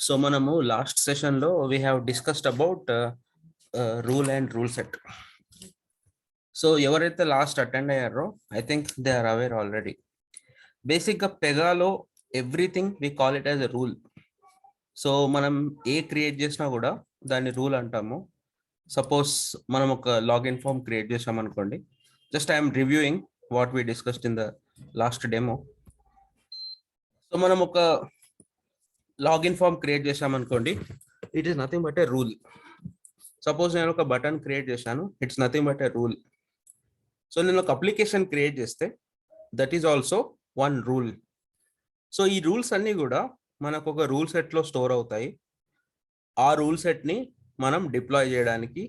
So మనము last session లో we have discussed about rule and rule set. So ఎవరైతే last attend అయ్యారో I think they are aware already. Basic గా పెగాలో everything we call it as a rule. So మనం ఏ create చేసినా కూడా దాన్ని రూల్ అంటాము. సపోజ్ మనం ఒక లాగిన్ ఫామ్ క్రియేట్ చేసాం అనుకోండి. Just I'm reviewing what we discussed in the last demo. So మనం ఒక లాగిన్ ఫామ్ క్రియేట్ చేసాం అనుకోండి, it is nothing but a rule. Suppose నేను ఒక బటన్ క్రియేట్ చేశాను, it's nothing but a rule. So నేను ఒక అప్లికేషన్ క్రియేట్ చేస్తే that is also one rule. So ఈ రూల్స్ అన్నీ కూడా మనకు ఒక రూల్ సెట్లో స్టోర్ అవుతాయి. ఆ రూల్ సెట్ని మనం డిప్లాయ్ చేయడానికి,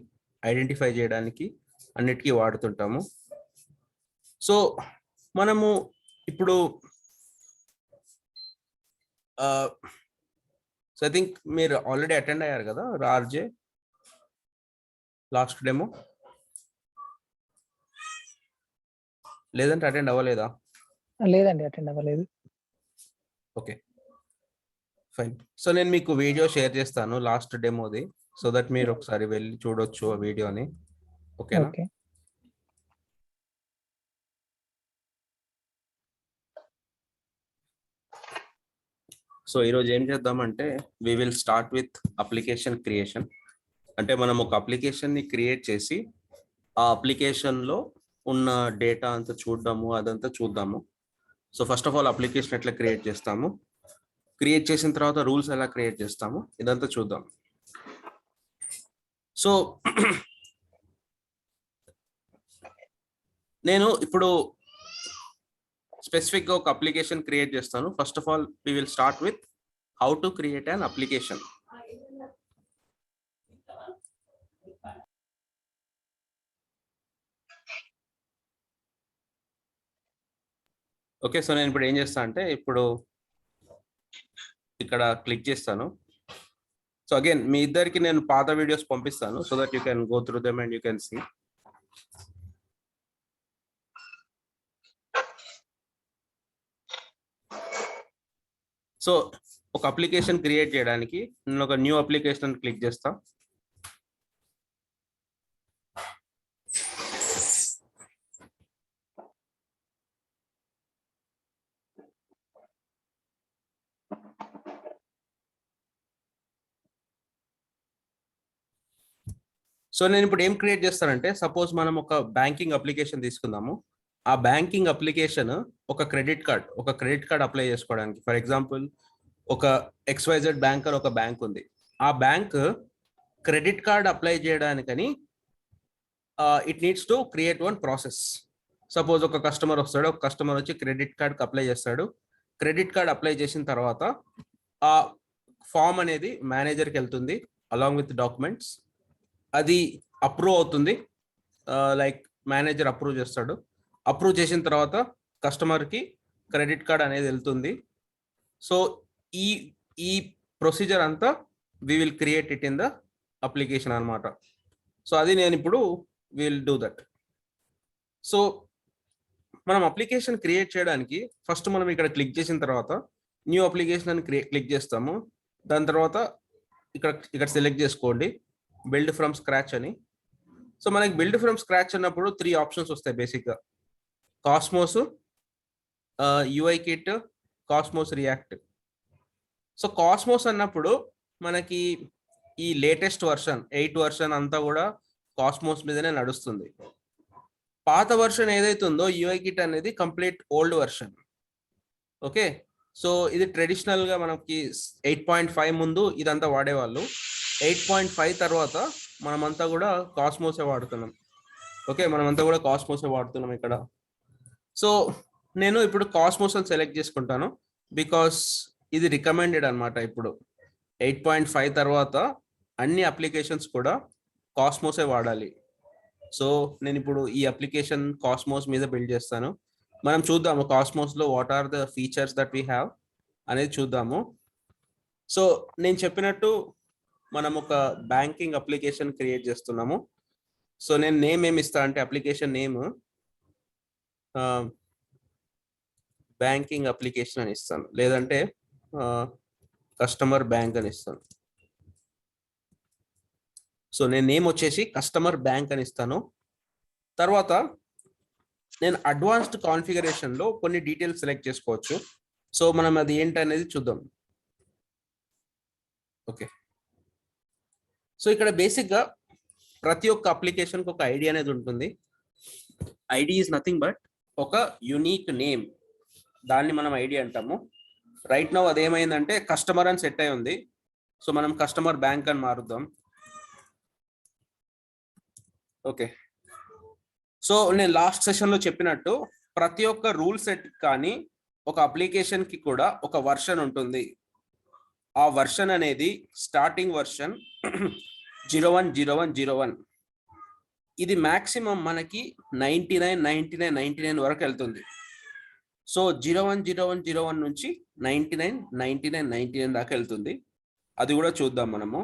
ఐడెంటిఫై చేయడానికి అన్నిటికీ వాడుతుంటాము. సో మనము ఇప్పుడు సో ఐ థింక్ మీరు ఆల్రెడీ అటెండ్ అయ్యారు కదా ఆర్జే లాస్ట్ డెమో, లేదంటే అటెండ్ అవ్వలేదా? లేదండి, అటెండ్ అవ్వలేదు. Okay fine. సో నేను మీకు వీడియో షేర్ చేస్తాను లాస్ట్ డెమోది, సో దట్ మీరు ఒకసారి వెళ్ళి చూడొచ్చు ఆ వీడియోని. ఓకేనా? ఓకే. సో ఈరోజు ఏం చేద్దామంటే we will start with application creation. అంటే మనం ఒక అప్లికేషన్ని క్రియేట్ చేసి ఆ అప్లికేషన్లో ఉన్న డేటా అంతా చూద్దాము, అదంతా చూద్దాము. So first of all application ఎట్లా క్రియేట్ చేస్తాము, క్రియేట్ చేసిన తర్వాత రూల్స్ ఎలా క్రియేట్ చేస్తాము, ఇదంతా చూద్దాం. సో నేను ఇప్పుడు స్పెసిఫిక్గా ఒక అప్లికేషన్ క్రియేట్ చేస్తాను. First of all we will start with how to create an application. Okay, so నేను ఇప్పుడు ఏం చేస్తాను అంటే ఇప్పుడు ఇక్కడ క్లిక్ చేస్తాను. సో అగైన్ మీ ఇద్దరికి నేను పాత వీడియోస్ పంపిస్తాను so that you can go through them and you can see. So ఒక అప్లికేషన్ క్రియేట్ చేయడానికి నేను ఒక న్యూ అప్లికేషన్ క్లిక్ చేస్తా. సో నేను ఇప్పుడు ఏం క్రియేట్ చేస్తానంటే సపోజ్ మనం ఒక బ్యాంకింగ్ అప్లికేషన్ తీసుకుందాము. ఆ బ్యాంకింగ్ అప్లికేషన్ ఒక క్రెడిట్ కార్డ్ అప్లై చేసుకోవడానికి. ఫర్ ఎగ్జాంపుల్ ఒక XYZ బ్యాంక్ అని ఒక బ్యాంక్ ఉంది. ఆ బ్యాంక్ క్రెడిట్ కార్డ్ అప్లై చేయడానికని it needs to create one process. Suppose ఒక కస్టమర్ వస్తాడు, ఒక కస్టమర్ వచ్చి క్రెడిట్ కార్డ్కి అప్లై చేస్తాడు. క్రెడిట్ కార్డ్ అప్లై చేసిన తర్వాత ఆ ఫామ్ అనేది మేనేజర్కి వెళ్తుంది అలాంగ్ విత్ డాక్యుమెంట్స్. అది అప్రూవ్ అవుతుంది, లైక్ మేనేజర్ అప్రూవ్ చేస్తాడు. అప్రూవ్ చేసిన తర్వాత కస్టమర్కి క్రెడిట్ కార్డ్ అనేది వెళ్తుంది. సో ఈ ప్రొసీజర్ అంతా we will create it in the application అనమాట. సో అది నేను ఇప్పుడు విల్ డూ దట్. సో మనం అప్లికేషన్ క్రియేట్ చేయడానికి ఫస్ట్ మనం ఇక్కడ క్లిక్ చేసిన తర్వాత న్యూ అప్లికేషన్ అని క్లిక్ చేస్తాము. దాని తర్వాత ఇక్కడ సెలెక్ట్ చేసుకోండి బిల్డ్ ఫ్రమ్ స్క్రాచ్ అని. సో మనకి బిల్డ్ ఫ్రమ్ స్క్రాచ్ అన్నప్పుడు 3 ఆప్షన్స్ వస్తాయి బేసిక్గా: cosmos, UI kit, cosmos react. So cosmos అన్నప్పుడు మనకి ఈ లేటెస్ట్ వర్షన్ 8 వర్షన్ అంతా కూడా కాస్మోస్ మీదనే నడుస్తుంది. పాత వర్షన్ ఏదైతే ఉందో UI కిట్ అనేది complete old version. Okay, so ఇది ట్రెడిషనల్గా మనకి 8.5 ముందు ఇదంతా వాడేవాళ్ళు. 8.5 తర్వాత మనమంతా కూడా కాస్మోసే వాడుతున్నాం. ఓకే, మనమంతా కూడా కాస్మోసే వాడుతున్నాం ఇక్కడ. సో నేను ఇప్పుడు కాస్మోస్ అని సెలెక్ట్ చేసుకుంటాను బికాస్ ఇది రికమెండెడ్ అనమాట. ఇప్పుడు 8.5 తర్వాత అన్ని అప్లికేషన్స్ కూడా కాస్మోసే వాడాలి. సో నేను ఇప్పుడు ఈ అప్లికేషన్ కాస్మోస్ మీద బిల్డ్ చేస్తాను. మనం చూద్దాము కాస్మోస్లో what are the features that we have అనేది చూద్దాము. సో నేను చెప్పినట్టు మనం ఒక బ్యాంకింగ్ అప్లికేషన్ క్రియేట్ చేస్తున్నాము. సో నేను నేమ్ ఏమి ఇస్తా అంటే అప్లికేషన్ నేమ్ బ్యాంకింగ్ అప్లికేషన్ అని ఇస్తాను, లేదంటే కస్టమర్ బ్యాంక్ అని ఇస్తాను. సో నేను నేమ్ వచ్చేసి కస్టమర్ బ్యాంక్ అని ఇస్తాను. తర్వాత నేను అడ్వాన్స్డ్ కాన్ఫిగరేషన్లో కొన్ని డీటెయిల్స్ సెలెక్ట్ చేసుకోవచ్చు. సో మనం అది ఏంటనేది చూద్దాం. ఓకే, సో ఇక్కడ బేసిక్గా ప్రతి ఒక్క అప్లికేషన్కి ఒక ఐడి అనేది ఉంటుంది. ఐడి ఈజ్ నథింగ్ బట్ ఒక యూనిక్ నేమ్, దాన్ని మనం ఐడి అంటాము. రైట్ నౌ అదేమైందంటే కస్టమర్ అని సెట్ అయి ఉంది. సో మనం కస్టమర్ బ్యాంక్ అని మారుద్దాం. ఓకే, సో నేను లాస్ట్ సెషన్లో చెప్పినట్టు ప్రతి ఒక్క రూల్ సెట్ కానీ ఒక అప్లికేషన్కి కూడా ఒక వర్షన్ ఉంటుంది. ఆ వర్షన్ అనేది స్టార్టింగ్ వర్షన్ 010101. ఇది మ్యాక్సిమం మనకి 99 వరకు వెళ్తుంది. సో 010101 నుంచి 99 దాకా వెళ్తుంది. అది కూడా చూద్దాం మనము.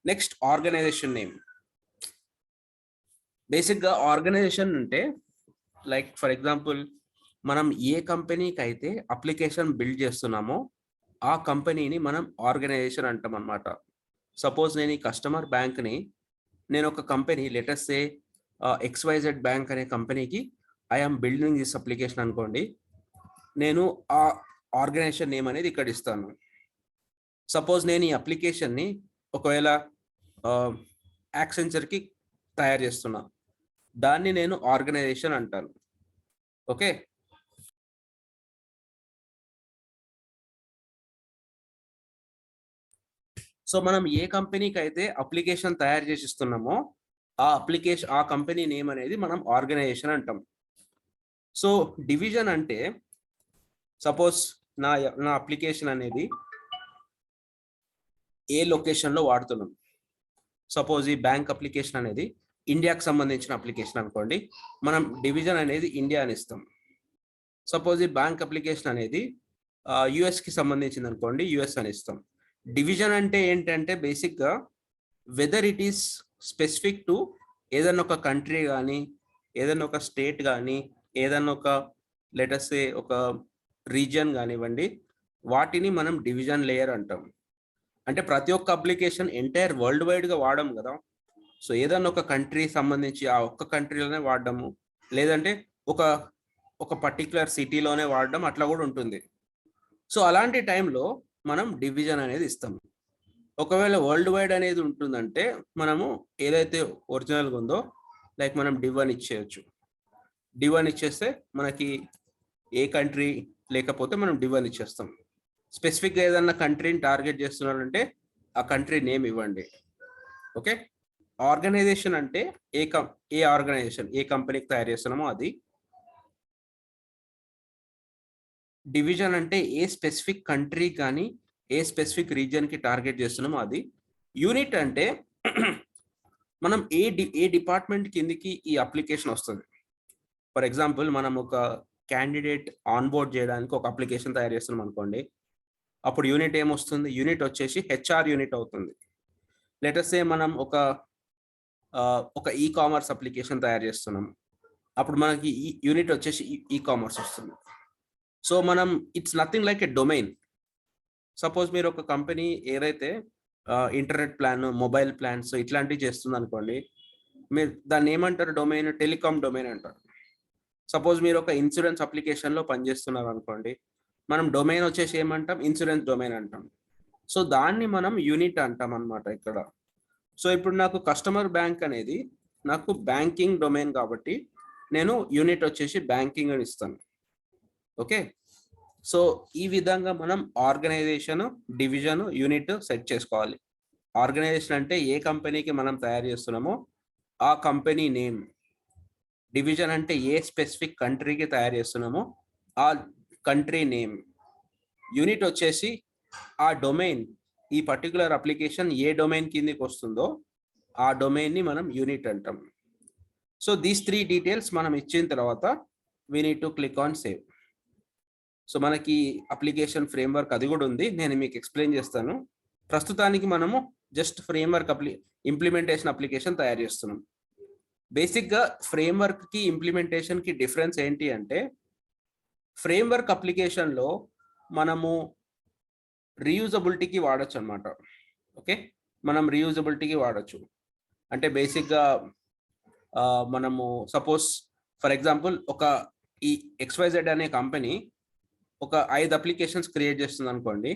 Next organisation name. బేసిక్గా ఆర్గనైజేషన్ అంటే లైక్ ఫర్ ఎగ్జాంపుల్ మనం ఏ కంపెనీకి అయితే అప్లికేషన్ బిల్డ్ చేస్తున్నామో ఆ కంపెనీని మనం ఆర్గనైజేషన్ అంటాం అన్నమాట. సపోజ్ నేను ఈ కస్టమర్ బ్యాంక్ని నేను ఒక కంపెనీ లెటర్స్ సే XYZ బ్యాంక్ అనే కంపెనీకి ఐఎమ్ బిల్డింగ్ దిస్ అప్లికేషన్ అనుకోండి. నేను ఆ ఆర్గనైజేషన్ నేమ్ అనేది ఇక్కడ ఇస్తాను. సపోజ్ నేను ఈ అప్లికేషన్ని ఒకవేళ యాక్సెంచర్కి తయారు చేస్తున్నా, దాన్ని నేను ఆర్గనైజేషన్ అంటాను. ఓకే, సో మనం ఏ కంపెనీకి అయితే అప్లికేషన్ తయారు చేసి ఇస్తున్నామో ఆ కంపెనీ నేమ్ అనేది మనం ఆర్గనైజేషన్ అంటాం. సో డివిజన్ అంటే సపోజ్ నా అప్లికేషన్ అనేది ఏ లొకేషన్లో వాడుతున్నాం. సపోజ్ ఈ బ్యాంక్ అప్లికేషన్ అనేది ఇండియాకి సంబంధించిన అప్లికేషన్ అనుకోండి, మనం డివిజన్ అనేది ఇండియా అని ఇస్తాం. సపోజ్ ఈ బ్యాంక్ అప్లికేషన్ అనేది యుఎస్కి సంబంధించింది అనుకోండి, యుఎస్ అని ఇస్తాం. డివిజన్ అంటే ఏంటంటే బేసిక్గా whether it is specific to ఏదైనా ఒక కంట్రీ కానీ, ఏదైనా ఒక స్టేట్ కానీ, ఏదైనా ఒక లెటర్స్ ఒక రీజియన్ కానివ్వండి, వాటిని మనం డివిజన్ లేయర్ అంటాం. అంటే ప్రతి ఒక్క అప్లికేషన్ ఎంటైర్ వరల్డ్ వైడ్గా వాడము కదా. సో ఏదైనా ఒక కంట్రీ సంబంధించి ఆ ఒక్క కంట్రీలోనే వాడడము, లేదంటే ఒక పర్టికులర్ సిటీలోనే వాడడం అట్లా కూడా ఉంటుంది. సో అలాంటి టైంలో మనం డివిజన్ అనేది ఇస్తాము. ఒకవేళ వరల్డ్ వైడ్ అనేది ఉంటుందంటే మనము ఏదైతే ఒరిజినల్గా ఉందో లైక్ మనం డివ్1 ఇచ్చేయచ్చు. డివ్1 ఇచ్చేస్తే మనకి ఏ కంట్రీ లేకపోతే మనం డివ్1 ఇచ్చేస్తాం. స్పెసిఫిక్గా ఏదన్నా కంట్రీని టార్గెట్ చేస్తున్నారంటే ఆ కంట్రీ నేమ్ ఇవ్వండి. ఓకే, ఆర్గనైజేషన్ అంటే ఏ ఆర్గనైజేషన్ ఏ కంపెనీకి తయారు చేస్తున్నామో అది. డివిజన్ అంటే ఏ స్పెసిఫిక్ కంట్రీ కానీ ఏ స్పెసిఫిక్ రీజియన్కి టార్గెట్ చేస్తున్నామో అది. యూనిట్ అంటే మనం ఏ డిపార్ట్మెంట్ కిందికి ఈ అప్లికేషన్ వస్తుంది. ఫర్ ఎగ్జాంపుల్ మనం ఒక క్యాండిడేట్ ఆన్బోర్డ్ చేయడానికి ఒక అప్లికేషన్ తయారు చేస్తున్నాం అనుకోండి, అప్పుడు యూనిట్ ఏమొస్తుంది? యూనిట్ వచ్చేసి హెచ్ఆర్ యూనిట్ అవుతుంది. లెటర్స్ సే మనం ఒక ఈ కామర్స్ అప్లికేషన్ తయారు చేస్తున్నాం, అప్పుడు మనకి ఈ యూనిట్ వచ్చేసి ఈ కామర్స్ వస్తుంది. సో మనం it's nothing like a domain. Suppose మీరు ఒక కంపెనీ ఏదైతే ఇంటర్నెట్ ప్లాన్, మొబైల్ ప్లాన్స్ ఇట్లాంటివి చేస్తుంది అనుకోండి, మీరు దాన్ని ఏమంటారు? డొమైన్, టెలికామ్ డొమైన్ అంటారు. సపోజ్ మీరు ఒక ఇన్సూరెన్స్ అప్లికేషన్లో పనిచేస్తున్నారు అనుకోండి, మనం డొమైన్ వచ్చేసి ఏమంటాం? ఇన్సూరెన్స్ డొమైన్ అంటాం. సో దాన్ని మనం యూనిట్ అంటాం అన్నమాట ఇక్కడ. సో ఇప్పుడు నాకు కస్టమర్ బ్యాంక్ అనేది నాకు బ్యాంకింగ్ డొమైన్ కాబట్టి నేను యూనిట్ వచ్చేసి బ్యాంకింగ్ అని ఇస్తాను. ఓకే, సో ఈ విధంగా మనం ఆర్గనైజేషన్, డివిజన్, యూనిట్ సెట్ చేసుకోవాలి. ఆర్గనైజేషన్ అంటే ఏ కంపెనీకి మనం తయారు చేస్తున్నామో ఆ కంపెనీ నేమ్. డివిజన్ అంటే ఏ స్పెసిఫిక్ కంట్రీకి తయారు చేస్తున్నామో ఆ కంట్రీ నేమ్. యూనిట్ వచ్చేసి ఆ డొమైన్, ఈ పర్టికులర్ అప్లికేషన్ ఏ డొమైన్ కిందకి వస్తుందో ఆ డొమైన్ని మనం యూనిట్ అంటాం. సో దీస్ 3 డీటెయిల్స్ మనం ఇచ్చిన తర్వాత we need to click on save. So మనకి అప్లికేషన్ ఫ్రేమ్వర్క్ అది కూడా ఉంది, నేను మీకు ఎక్స్ప్లెయిన్ చేస్తాను. ప్రస్తుతానికి మనము జస్ట్ ఫ్రేమ్వర్క్ ఇంప్లిమెంటేషన్ అప్లికేషన్ తయారు చేస్తున్నాం. బేసిక్గా ఫ్రేమ్వర్క్కి ఇంప్లిమెంటేషన్కి డిఫరెన్స్ ఏంటి అంటే, ఫ్రేమ్వర్క్ అప్లికేషన్లో మనము రీయూజబిలిటీకి వాడచ్చు అనమాట. ఓకే, మనం రీయూజబిలిటీకి వాడచ్చు అంటే బేసిక్గా మనము సపోజ్ ఫర్ ఎగ్జాంపుల్ ఈ XYZ అనే కంపెనీ ఒక 5 అప్లికేషన్స్ క్రియేట్ చేస్తుంది అనుకోండి.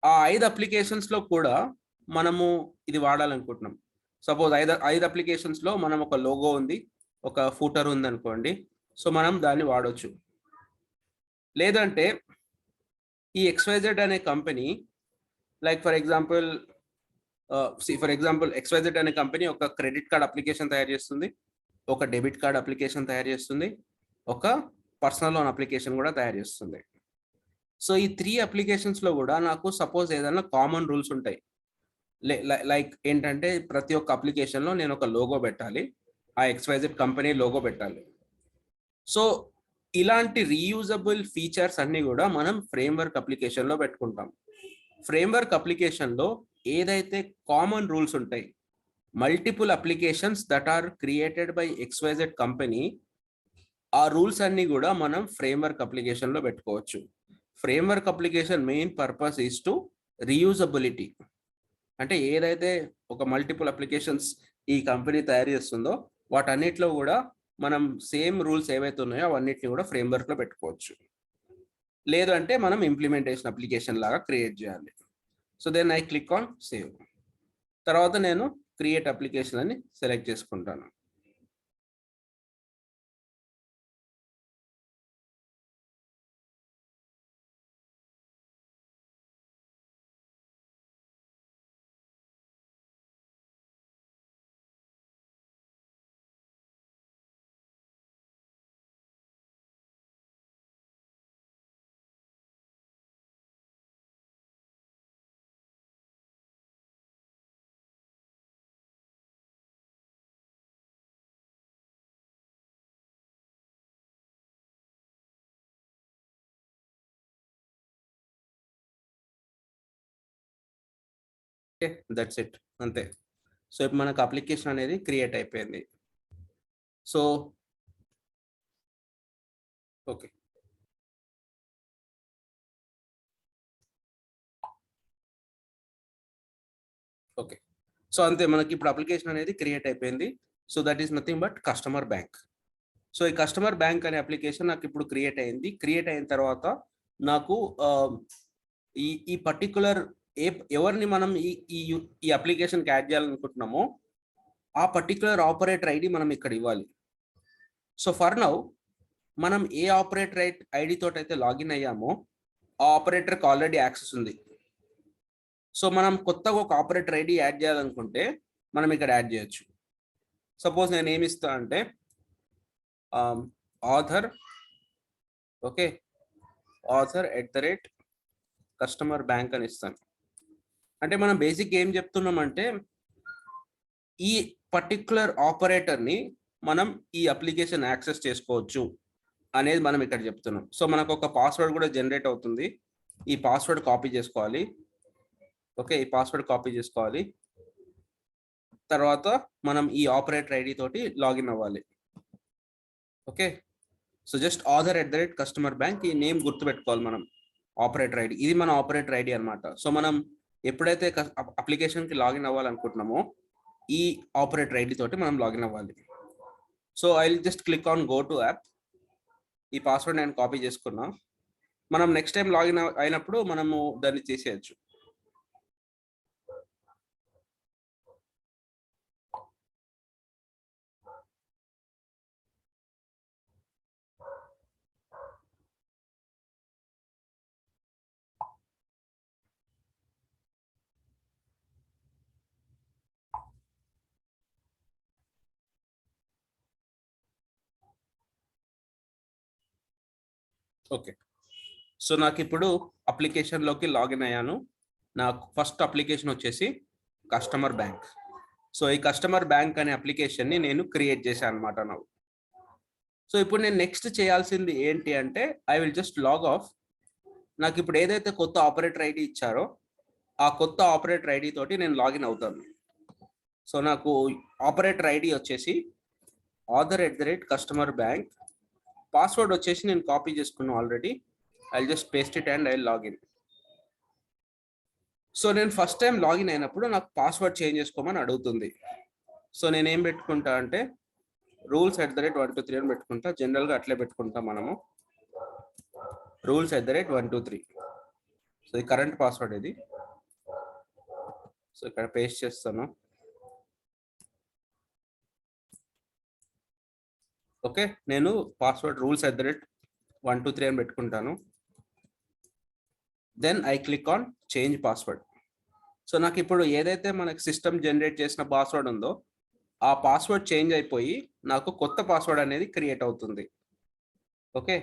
ఆ 5 అప్లికేషన్స్లో కూడా మనము ఇది వాడాలనుకుంటున్నాం. సపోజ్ 5 అప్లికేషన్స్లో మనం ఒక లోగో ఉంది, ఒక ఫూటర్ ఉంది అనుకోండి. సో మనం దాన్ని వాడవచ్చు. లేదంటే ఈ XYZ అనే company like for example XYZ అనే కంపెనీ ఒక క్రెడిట్ కార్డ్ అప్లికేషన్ తయారు చేస్తుంది, ఒక డెబిట్ కార్డ్ అప్లికేషన్ తయారు చేస్తుంది, ఒక పర్సనల్ లోన్ అప్లికేషన్ కూడా తయారు చేస్తుంది. సో ఈ 3 అప్లికేషన్స్లో కూడా నాకు సపోజ్ ఏదైనా కామన్ రూల్స్ ఉంటాయి. లైక్ ఏంటంటే ప్రతి ఒక్క అప్లికేషన్లో నేను ఒక లోగో పెట్టాలి, ఆ XYZ కంపెనీ లోగో పెట్టాలి. సో ఇలాంటి రీయూజబుల్ ఫీచర్స్ అన్నీ కూడా మనం ఫ్రేమ్వర్క్ అప్లికేషన్లో పెట్టుకుంటాం. ఫ్రేమ్వర్క్ అప్లికేషన్లో ఏదైతే కామన్ రూల్స్ ఉంటాయి, multiple applications that are created by XYZ company, ఆ రూల్స్ అన్నీ కూడా మనం ఫ్రేమ్వర్క్ అప్లికేషన్లో పెట్టుకోవచ్చు. Framework application main purpose is to reusability. అంటే ఏదైతే ఒక మల్టిపుల్ అప్లికేషన్స్ ఈ కంపెనీ తయారు చేస్తుందో వాటన్నిటిలో కూడా మనం సేమ్ రూల్స్ ఏవైతే ఉన్నాయో అవన్నిటిని కూడా ఫ్రేమ్వర్క్లో పెట్టుకోవచ్చు. లేదు అంటే మనం ఇంప్లిమెంటేషన్ అప్లికేషన్ లాగా క్రియేట్ చేయాలి. So then I click on save. తర్వాత నేను క్రియేట్ అప్లికేషన్ అని సెలెక్ట్ చేసుకుంటాను. ఓకే, దట్స్ ఇట్, అంతే. సో ఇప్పుడు మనకు అప్లికేషన్ అనేది క్రియేట్ అయిపోయింది. So okay, okay. సో అంతే, మనకి ఇప్పుడు అప్లికేషన్ అనేది క్రియేట్ అయిపోయింది. So that is nothing but customer bank. So ఈ కస్టమర్ బ్యాంక్ అనే అప్లికేషన్ నాకు ఇప్పుడు క్రియేట్ అయింది. క్రియేట్ అయిన తర్వాత నాకు ఈ పర్టికులర్ ఎవరిని మనం ఈ అప్లికేషన్కి యాడ్ చేయాలనుకుంటున్నామో ఆ పర్టికులర్ ఆపరేటర్ ఐడి మనం ఇక్కడ ఇవ్వాలి. సో ఫర్ నౌ మనం ఏ ఆపరేటర్ ఐడి తోటి అయితే లాగిన్ అయ్యామో ఆ ఆపరేటర్కి ఆల్రెడీ యాక్సెస్ ఉంది. సో మనం కొత్తగా ఒక ఆపరేటర్ ఐడి యాడ్ చేయాలనుకుంటే మనం ఇక్కడ యాడ్ చేయొచ్చు. సపోజ్ నేను ఏమి ఇస్తా అంటే author, okay, author @customer bank అని ఇస్తాను. అంటే మనం బేసిక్ ఏం చెప్తున్నామంటే ఈ పర్టికులర్ ఆపరేటర్ని మనం ఈ అప్లికేషన్ యాక్సెస్ చేసుకోవచ్చు అనేది మనం ఇక్కడ చెప్తున్నాం. సో మనకు ఒక పాస్వర్డ్ కూడా జనరేట్ అవుతుంది. ఈ పాస్వర్డ్ కాపీ చేసుకోవాలి. ఓకే, ఈ పాస్వర్డ్ కాపీ చేసుకోవాలి. తర్వాత మనం ఈ ఆపరేటర్ ఐడి తోటి లాగిన్ అవ్వాలి. Okay, so just author @customer bank, ఈ నేమ్ గుర్తుపెట్టుకోవాలి మనం. ఆపరేటర్ ఐడి, ఇది మన ఆపరేటర్ ఐడి అనమాట. సో మనం ఎప్పుడైతే అప్లికేషన్కి లాగిన్ అవ్వాలనుకుంటున్నామో ఈ ఆపరేటర్ ఐడి తోటి మనం లాగిన్ అవ్వాలి. So I will just click on go to app. ఈ పాస్వర్డ్ నేను కాపీ చేసుకున్నా. మనం నెక్స్ట్ టైం లాగిన్ అయినప్పుడు మనము దాన్ని చేసేయచ్చు. ఓకే, సో నాకు ఇప్పుడు అప్లికేషన్లోకి లాగిన్ అయ్యాను. నాకు ఫస్ట్ అప్లికేషన్ వచ్చేసి కస్టమర్ బ్యాంక్. సో ఈ కస్టమర్ బ్యాంక్ అనే అప్లికేషన్ని నేను క్రియేట్ చేశాను అనమాట. నాకు సో ఇప్పుడు నేను నెక్స్ట్ చేయాల్సింది ఏంటి అంటే I will just log off. నాకు ఇప్పుడు ఏదైతే కొత్త ఆపరేటర్ ఐడి ఇచ్చారో ఆ కొత్త ఆపరేటర్ ఐడి తోటి నేను లాగిన్ అవుతాను. సో నాకు ఆపరేటర్ ఐడి వచ్చేసి ఆథర్ @కస్టమర్ బ్యాంక్. పాస్వర్డ్ వచ్చేసి నేను కాపీ చేసుకున్నాను already. I just paste it and I login. So నేను ఫస్ట్ టైం లాగిన్ అయినప్పుడు నాకు పాస్వర్డ్ చేంజ్ చేసుకోమని అడుగుతుంది. సో నేను ఏం పెట్టుకుంటా అంటే rules@123 అని పెట్టుకుంటా. జనరల్గా అట్లే పెట్టుకుంటాం మనము, rules@123. సో ఇది కరెంట్ పాస్వర్డ్ ఇది. సో ఇక్కడ పేస్ట్ చేస్తాను. ఓకే, నేను పాస్వర్డ్ rules@123 అని పెట్టుకుంటాను. Then I click on change password. So నాకు ఇప్పుడు ఏదైతే మనకి సిస్టమ్ జనరేట్ చేసిన పాస్వర్డ్ ఉందో ఆ పాస్వర్డ్ చేంజ్ అయిపోయి నాకు కొత్త పాస్వర్డ్ అనేది క్రియేట్ అవుతుంది. Okay,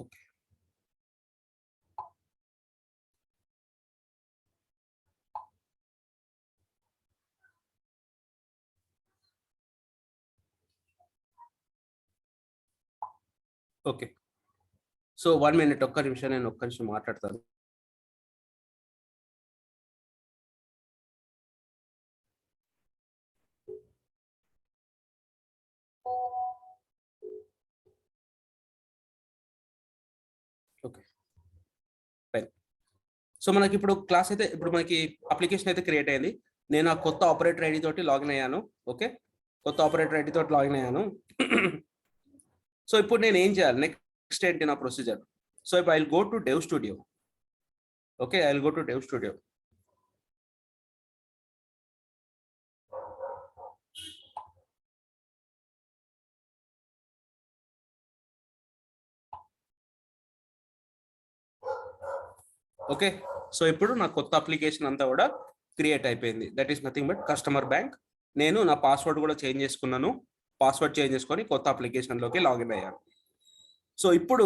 okay. Okay, so 1 minute, ఒక్క నిమిషం, నేను ఒక్క నిమిషం మాట్లాడతాను. Okay fine. సో మనకి ఇప్పుడు క్లాస్ అయితే, ఇప్పుడు మనకి అప్లికేషన్ అయితే క్రియేట్ అయింది. నేను ఆ కొత్త ఆపరేటర్ ఐడి తోటి లాగిన్ అయ్యాను. ఓకే, కొత్త ఆపరేటర్ ఐడి తోటి లాగిన్ అయ్యాను. సో ఇప్పుడు నేను ఏం చేయాలి, నెక్స్ట్ ఏంటి నా ప్రొసీజర్? సో ఇప్పుడు I will go to dev studio. Okay, I will go to dev studio. Okay, so ఇప్పుడు నా కొత్త అప్లికేషన్ అంతా కూడా క్రియేట్ అయిపోయింది. That is nothing but customer bank. నేను నా పాస్వర్డ్ కూడా చేంజ్ చేసుకున్నాను. పాస్వర్డ్ చేంజ్ చేసుకొని కొత్త అప్లికేషన్లోకి లాగిన్ అయ్యాను. సో ఇప్పుడు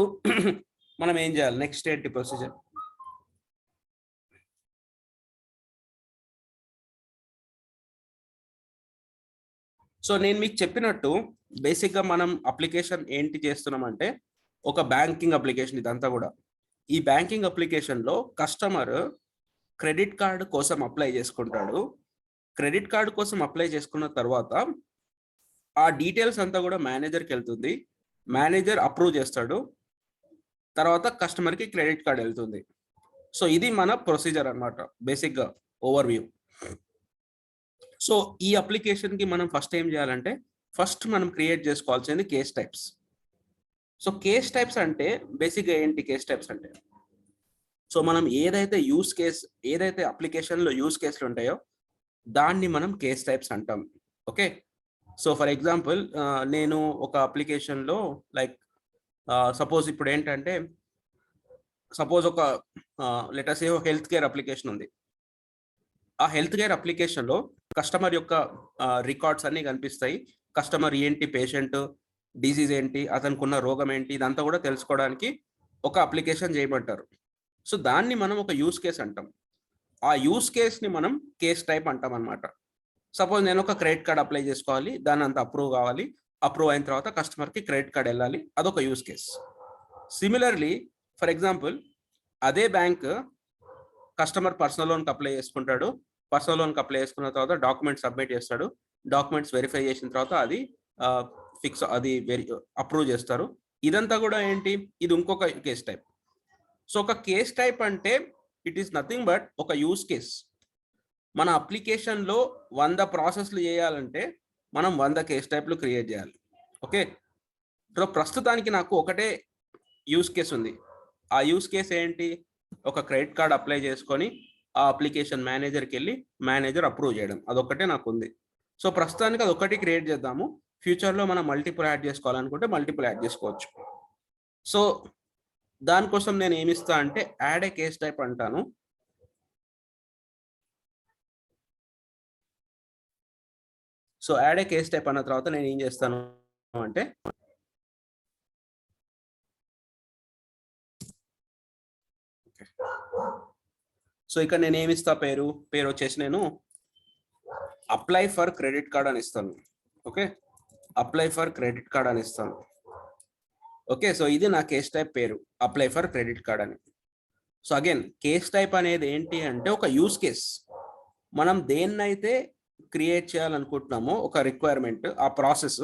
మనం ఏం చేయాలి, నెక్స్ట్ ఏంటి ప్రొసీజర్? సో నేను మీకు చెప్పినట్టు బేసిక్గా మనం అప్లికేషన్ ఏంటి చేస్తున్నామంటే ఒక బ్యాంకింగ్ అప్లికేషన్ ఇదంతా కూడా. ఈ బ్యాంకింగ్ అప్లికేషన్లో కస్టమర్ క్రెడిట్ కార్డు కోసం అప్లై చేసుకుంటాడు. క్రెడిట్ కార్డు కోసం అప్లై చేసుకున్న తర్వాత ఆ డీటెయిల్స్ అంతా కూడా మేనేజర్కి వెళ్తుంది. మేనేజర్ అప్రూవ్ చేస్తాడు. తర్వాత కస్టమర్కి క్రెడిట్ కార్డ్ వెళ్తుంది. సో ఇది మన ప్రొసీజర్ అన్నమాట, బేసిక్గా ఓవర్వ్యూ. సో ఈ అప్లికేషన్కి మనం ఫస్ట్ ఏం చేయాలంటే, ఫస్ట్ మనం క్రియేట్ చేసుకోవాల్సింది case types. So case types అంటే బేసిక్గా ఏంటి కేస్ టైప్స్ అంటే, సో మనం ఏదైతే అప్లికేషన్లో యూస్ కేసులు ఉంటాయో దాన్ని మనం కేస్ టైప్స్ అంటాం. ఓకే, సో ఫర్ ఎగ్జాంపుల్ నేను ఒక అప్లికేషన్లో లైక్ సపోజ్ ఇప్పుడు ఏంటంటే, సపోజ్ ఒక let say health care application ఉంది. ఆ హెల్త్ కేర్ అప్లికేషన్లో కస్టమర్ యొక్క రికార్డ్స్ అన్నీ కనిపిస్తాయి. కస్టమర్ ఏంటి, పేషెంట్ డిసీజ్ ఏంటి, అతనికి ఉన్న రోగం ఏంటి, ఇదంతా కూడా తెలుసుకోవడానికి ఒక అప్లికేషన్ చేయమంటారు. సో దాన్ని మనం ఒక యూస్ కేస్ అంటాం. ఆ యూస్ కేస్ని మనం కేస్ టైప్ అంటాం అనమాట. సపోజ్ నేను ఒక క్రెడిట్ కార్డ్ అప్లై చేసుకోవాలి, దాని అంతా అప్రూవ్ కావాలి. అప్రూవ్ అయిన తర్వాత కస్టమర్కి క్రెడిట్ కార్డ్ వెళ్ళాలి, అదొక use case. Similarly for example అదే బ్యాంక్ కస్టమర్ పర్సనల్ లోన్కి అప్లై చేసుకుంటాడు. పర్సనల్ లోన్కి అప్లై చేసుకున్న తర్వాత డాక్యుమెంట్స్ సబ్మిట్ చేస్తాడు. డాక్యుమెంట్స్ వెరిఫై చేసిన తర్వాత అది అప్రూవ్ చేస్తారు. ఇదంతా కూడా ఏంటి, ఇది ఇంకొక కేస్ టైప్. సో ఒక కేస్ టైప్ అంటే ఇట్ ఈస్ నథింగ్ బట్ ఒక యూస్ కేస్. మన అప్లికేషన్లో 100 ప్రాసెస్లు చేయాలంటే మనం 100 కేస్ టైప్లు క్రియేట్ చేయాలి. ఓకే, సో ప్రస్తుతానికి నాకు ఒకటే యూస్ కేస్ ఉంది. ఆ యూస్ కేస్ ఏంటి, ఒక క్రెడిట్ కార్డ్ అప్లై చేసుకొని ఆ అప్లికేషన్ మేనేజర్కి వెళ్ళి మేనేజర్ అప్రూవ్ చేయడం, అదొక్కటే నాకు ఉంది. సో ప్రస్తుతానికి అది ఒకటి క్రియేట్ చేద్దాము. ఫ్యూచర్లో మనం మల్టిపుల్ యాడ్ చేసుకోవాలనుకుంటే మల్టిపుల్ యాడ్ చేసుకోవచ్చు. సో దానికోసం నేను ఏమిస్తా అంటే యాడ్ ఏ కేస్ టైప్ అంటాను. సో యాడ్ ఏ కేస్ టైప్ అన్న తర్వాత నేను ఏం చేస్తాను అంటే, సో ఇక్కడ నేను ఏమి ఇస్తా, పేరు వచ్చేసి నేను అప్లై ఫర్ క్రెడిట్ కార్డ్ అని ఇస్తాను. Okay, apply for credit card అని ఇస్తాను. ఓకే, సో ఇది నా కేస్ టైప్ పేరు, అప్లై ఫర్ క్రెడిట్ కార్డ్ అని. సో అగైన్ కేస్ టైప్ అనేది ఏంటి అంటే ఒక యూస్ కేస్. మనం దేన్నైతే క్రియేట్ చేయాలనుకుంటున్నామో ఒక రిక్వైర్మెంట్, ఆ ప్రాసెస్,